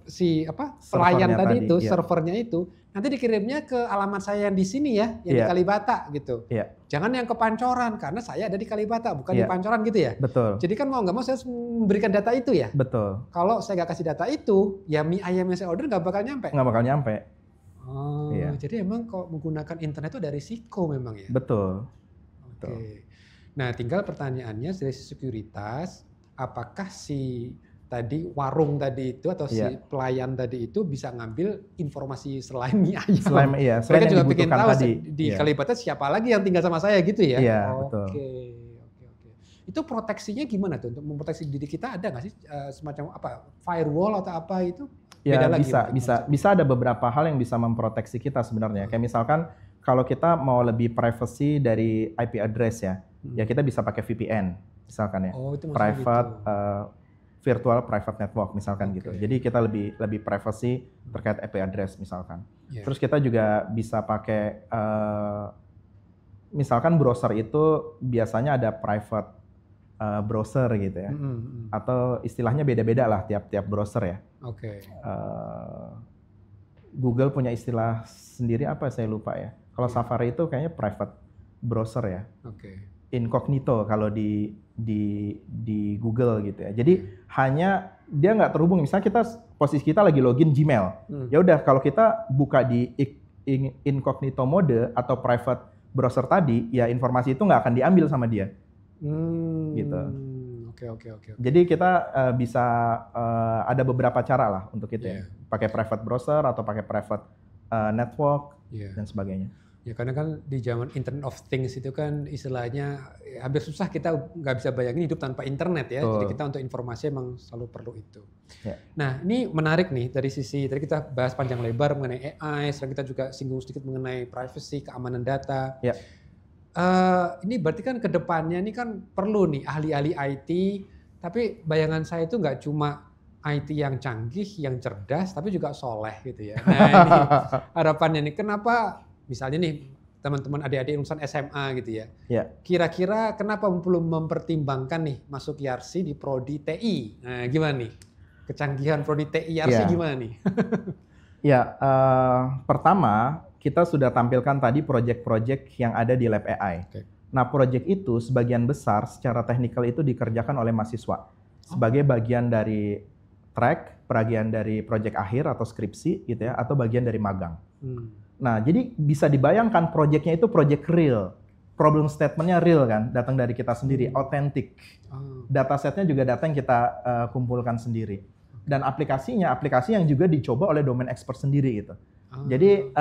si pelayan tadi itu, servernya itu. Nanti dikirimnya ke alamat saya yang di sini ya, yang di Kalibata gitu. Jangan yang ke Pancoran karena saya ada di Kalibata, bukan di Pancoran gitu ya. Jadi kan mau nggak mau saya harus memberikan data itu ya. Kalau saya nggak kasih data itu, ya mie ayam yang saya order nggak bakal nyampe. Jadi emang kalau menggunakan internet itu ada risiko memang ya. Nah, tinggal pertanyaannya dari sisi sekuritas, apakah si tadi warung tadi itu atau si pelayan tadi itu bisa ngambil informasi selain mie ayam. Mereka juga pengen tahu di Kalibata siapa lagi yang tinggal sama saya gitu ya. Iya, betul. Oke. Itu proteksinya gimana tuh? Untuk memproteksi diri kita ada nggak sih semacam apa firewall atau apa itu? Ya, bisa ada beberapa hal yang bisa memproteksi kita sebenarnya. Kayak misalkan kalau kita mau lebih privacy dari IP address ya, ya kita bisa pakai VPN misalkan ya. Itu private virtual private network misalkan gitu. Jadi kita lebih privacy terkait IP address misalkan. Terus kita juga bisa pakai misalkan browser itu biasanya ada private browser gitu ya. Atau istilahnya beda-beda lah tiap browser ya. Google punya istilah sendiri apa saya lupa ya. Kalau Safari itu kayaknya private browser ya. Incognito kalau di Google gitu ya. Jadi hanya dia nggak terhubung. Misalnya posisi kita lagi login Gmail. Ya udah kalau kita buka di incognito mode atau private browser tadi, ya informasi itu nggak akan diambil sama dia. Gitu. Oke. Jadi kita bisa ada beberapa cara lah untuk itu ya. Pakai private browser atau pakai private network dan sebagainya. Ya karena kan di zaman Internet of Things itu kan istilahnya hampir susah kita nggak bisa bayangin hidup tanpa internet ya. Jadi kita untuk informasi emang selalu perlu itu. Nah ini menarik nih dari sisi, tadi kita bahas panjang lebar mengenai AI, sekarang kita juga singgung sedikit mengenai privacy, keamanan data. Ini berarti kan kedepannya ini kan perlu nih ahli-ahli IT, tapi bayangan saya itu nggak cuma IT yang canggih, yang cerdas, tapi juga soleh gitu ya. Nah ini harapannya nih, kenapa misalnya nih teman-teman adik-adik lulusan SMA gitu ya. Kira-kira kenapa belum mempertimbangkan nih masuk YARSI di Prodi TI? Nah gimana nih? Kecanggihan Prodi TI YARSI gimana nih? Pertama kita sudah tampilkan tadi proyek-proyek yang ada di Lab AI. Nah proyek itu sebagian besar secara teknikal itu dikerjakan oleh mahasiswa. Sebagai bagian dari track, bagian dari proyek akhir atau skripsi gitu ya, atau bagian dari magang. Nah, jadi bisa dibayangkan proyeknya itu proyek real. Problem statement-nya real kan, datang dari kita sendiri, autentik. Datasetnya juga data yang kita kumpulkan sendiri. Dan aplikasinya, aplikasi yang juga dicoba oleh domain expert sendiri gitu. Jadi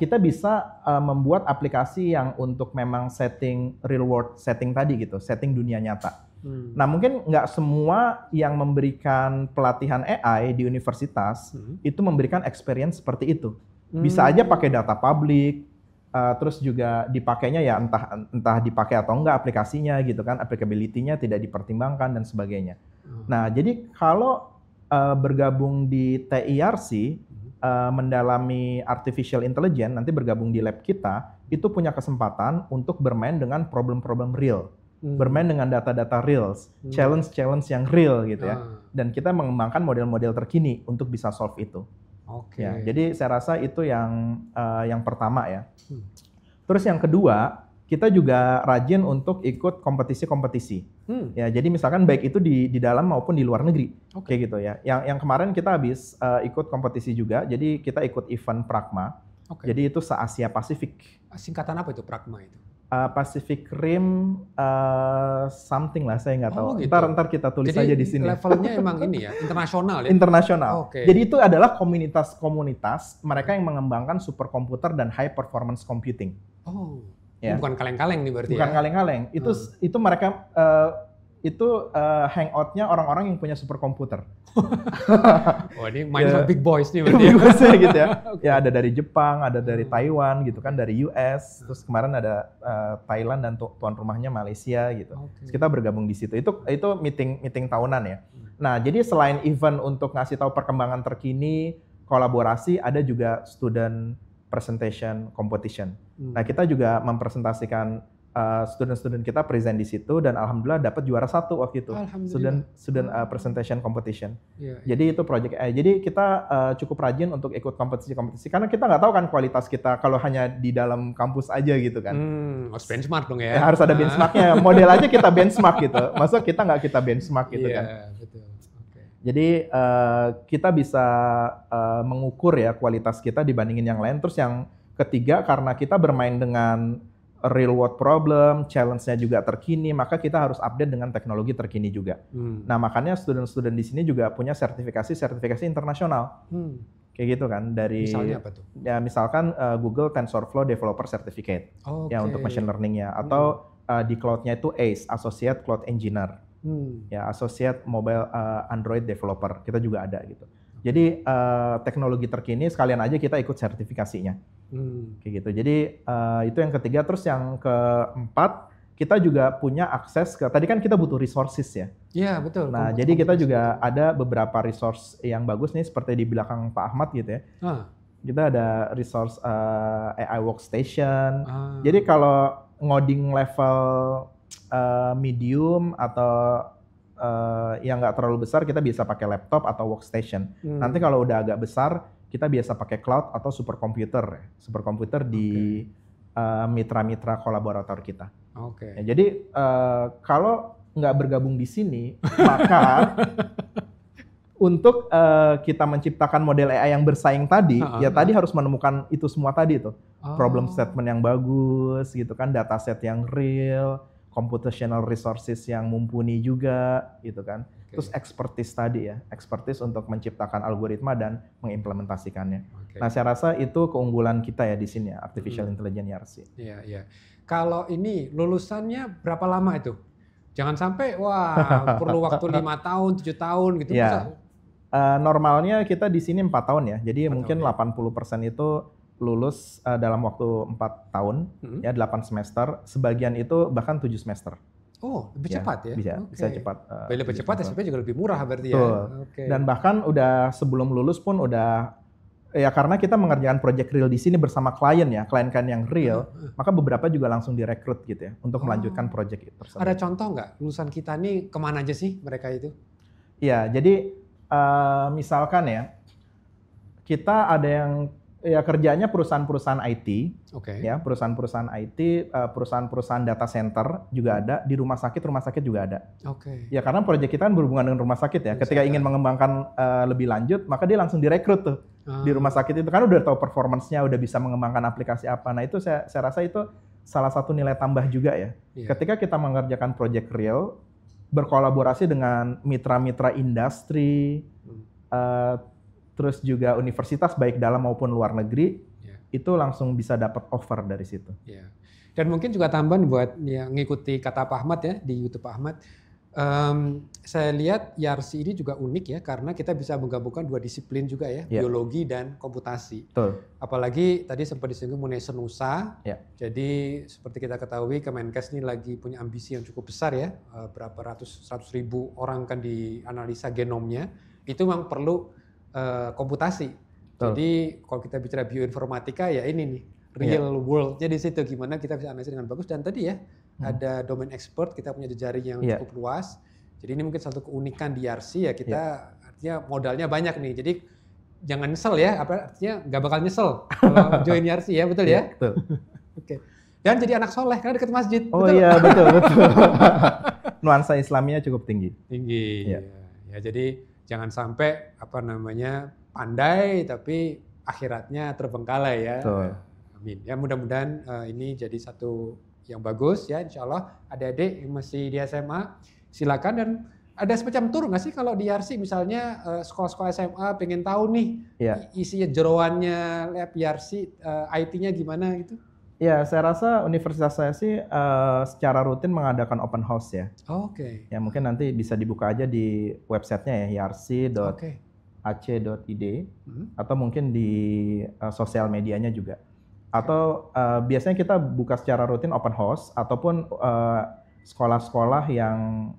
kita bisa membuat aplikasi yang untuk memang setting real world setting tadi gitu, setting dunia nyata. Nah mungkin nggak semua yang memberikan pelatihan AI di universitas itu memberikan experience seperti itu. Bisa aja pakai data publik, terus juga dipakainya ya entah dipakai atau enggak aplikasinya gitu kan, applicability-nya tidak dipertimbangkan dan sebagainya. Nah jadi kalau bergabung di TIRC, mendalami artificial intelligence, nanti bergabung di lab kita, itu punya kesempatan untuk bermain dengan problem-problem real. Bermain dengan data-data real, challenge-challenge yang real gitu ya. Dan kita mengembangkan model-model terkini untuk bisa solve itu. Ya, jadi saya rasa itu yang pertama ya. Terus yang kedua, kita juga rajin untuk ikut kompetisi-kompetisi. Ya, jadi misalkan baik itu di dalam maupun di luar negeri, kayak gitu ya. Yang kemarin kita habis ikut kompetisi juga, jadi kita ikut event Pragma. Jadi itu se-Asia Pasifik. Singkatan apa itu Pragma itu? Pacific Rim something lah, saya nggak tahu. Gitu. Ntar kita tulis aja di sini. Levelnya emang ini ya, internasional ya? Internasional. Jadi itu adalah komunitas-komunitas mereka yang mengembangkan superkomputer dan high performance computing. Bukan kaleng-kaleng nih berarti. Bukan kaleng-kaleng. Itu mereka hangout-nya orang-orang yang punya superkomputer. Ini main sama big boys nih berarti. Gitu ya. Ya ada dari Jepang, ada dari Taiwan gitu kan, dari US, terus kemarin ada Thailand dan tuan rumahnya Malaysia gitu. Terus kita bergabung di situ. Itu meeting tahunan ya. Nah, jadi selain event untuk ngasih tahu perkembangan terkini, kolaborasi, ada juga student presentation competition. Nah, kita juga mempresentasikan student-student kita present di situ dan alhamdulillah dapat juara 1 waktu itu. Student presentation competition. Jadi itu project AI. Jadi kita cukup rajin untuk ikut kompetisi-kompetisi karena kita nggak tahu kan kualitas kita kalau hanya di dalam kampus aja gitu kan. Harus benchmark dong ya. Harus ada benchmarknya. Model aja kita benchmark gitu. Masa kita nggak kita benchmark gitu kan. Betul. Jadi kita bisa mengukur ya kualitas kita dibandingin yang lain. Terus yang ketiga karena kita bermain dengan real world problem, challenge-nya juga terkini, maka kita harus update dengan teknologi terkini juga. Nah, makanya student-student di sini juga punya sertifikasi internasional. Kayak gitu kan, dari misalnya apa tuh? Ya misalkan Google TensorFlow Developer Certificate ya untuk machine learning-nya, atau di cloud-nya itu ACE, Associate Cloud Engineer. Ya, Associate Mobile Android Developer, kita juga ada gitu. Jadi teknologi terkini sekalian aja kita ikut sertifikasinya. Kayak gitu. Jadi itu yang ketiga. Terus yang keempat, kita juga punya akses ke, tadi kan kita butuh resources ya. Iya, betul. Nah, jadi kita juga ada beberapa resource yang bagus nih, seperti di belakang Pak Ahmad gitu ya. Kita ada resource AI Workstation. Jadi kalau ngoding level medium atau yang nggak terlalu besar, kita bisa pakai laptop atau workstation. Nanti kalau udah agak besar, kita biasa pakai cloud atau superkomputer di mitra-mitra kolaborator kita. Ya, jadi kalau nggak bergabung di sini, maka untuk kita menciptakan model AI yang bersaing tadi, ya tadi harus menemukan itu semua tadi tuh. Problem statement yang bagus gitu kan, dataset yang real, computational resources yang mumpuni juga gitu kan. Terus expertise tadi ya, expertise untuk menciptakan algoritma dan mengimplementasikannya. Nah, saya rasa itu keunggulan kita ya di sini ya, artificial intelligence YRC. Iya, iya. Kalau ini lulusannya berapa lama itu? Jangan sampai perlu waktu 5 tahun, 7 tahun gitu. Ya. Normalnya kita di sini 4 tahun ya. Jadi mungkin 80% itu lulus dalam waktu 4 tahun, ya 8 semester. Sebagian itu bahkan 7 semester. Oh, lebih cepat ya? Bisa cepat. Lebih cepat, SMP juga lebih murah berarti ya? Dan bahkan udah sebelum lulus pun udah, ya karena kita mengerjakan project real di sini bersama klien ya, klien-klien yang real, maka beberapa juga langsung direkrut gitu ya, untuk melanjutkan project itu tersebut. Ada contoh nggak, lulusan kita nih kemana aja sih mereka itu? Ya, jadi misalkan ya, kita ada yang ya kerjanya perusahaan-perusahaan IT, ya perusahaan-perusahaan IT, perusahaan-perusahaan data center juga ada, di rumah sakit juga ada. Ya karena proyek kita kan berhubungan dengan rumah sakit ya. Ketika ingin mengembangkan lebih lanjut, maka dia langsung direkrut tuh di rumah sakit itu, kan udah tahu performance-nya, udah bisa mengembangkan aplikasi apa. Nah itu saya rasa itu salah satu nilai tambah juga ya. Ketika kita mengerjakan proyek real, berkolaborasi dengan mitra-mitra industri, terus juga universitas baik dalam maupun luar negeri, itu langsung bisa dapat offer dari situ. Dan mungkin juga tambahan buat yang ngikuti kata Pak Ahmad ya di YouTube Pak Ahmad, saya lihat YRC ini juga unik ya karena kita bisa menggabungkan 2 disiplin juga ya, biologi dan komputasi. Apalagi tadi sempat disinggung mengenai senusa. Jadi seperti kita ketahui Kemenkes ini lagi punya ambisi yang cukup besar ya, berapa 100 ribu orang kan dianalisa genomnya, itu memang perlu komputasi. Jadi kalau kita bicara bioinformatika ya ini nih real world-nya di situ, gimana kita bisa analisis dengan bagus. Dan tadi ya ada domain expert, kita punya jejaring yang cukup luas. Jadi ini mungkin satu keunikan di YRC ya, kita artinya modalnya banyak nih. Jadi jangan nyesel ya, artinya nggak bakal nyesel kalau join YRC ya, betul ya? Betul. Dan jadi anak soleh karena dekat masjid. Oh iya betul. Nuansa Islamnya cukup tinggi. Ya jadi jangan sampai pandai tapi akhiratnya terbengkalai ya. Amin. Ya mudah-mudahan ini jadi satu yang bagus ya, insya Allah. Adik-adik yang masih di SMA silakan. Dan ada semacam tour nggak sih kalau di YRC misalnya sekolah-sekolah SMA pengen tahu nih isinya jeroannya lab YRC, IT-nya gimana gitu? Ya, saya rasa universitas saya sih secara rutin mengadakan open house ya. Ya mungkin nanti bisa dibuka aja di websitenya ya, yrc.ac.id, atau mungkin di sosial medianya juga. Atau biasanya kita buka secara rutin open house, ataupun sekolah-sekolah yang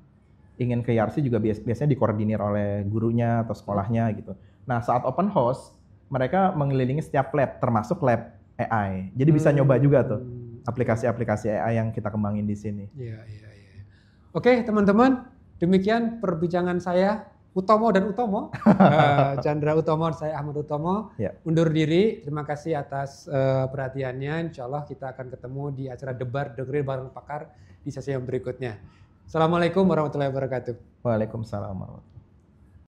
ingin ke YRC juga biasanya dikoordinir oleh gurunya atau sekolahnya gitu. Nah saat open house, mereka mengelilingi setiap lab, termasuk lab AI. Jadi bisa nyoba juga tuh aplikasi-aplikasi AI yang kita kembangin di sini. Oke teman-teman, demikian perbincangan saya Utomo dan Utomo, Chandra Utomo, saya Ahmad Utomo. Undur diri. Terima kasih atas perhatiannya. Insya Allah kita akan ketemu di acara Debar Dengerin Bareng Pakar di sesi yang berikutnya. Assalamualaikum warahmatullahi wabarakatuh. Waalaikumsalam warahmatullahi wabarakatuh.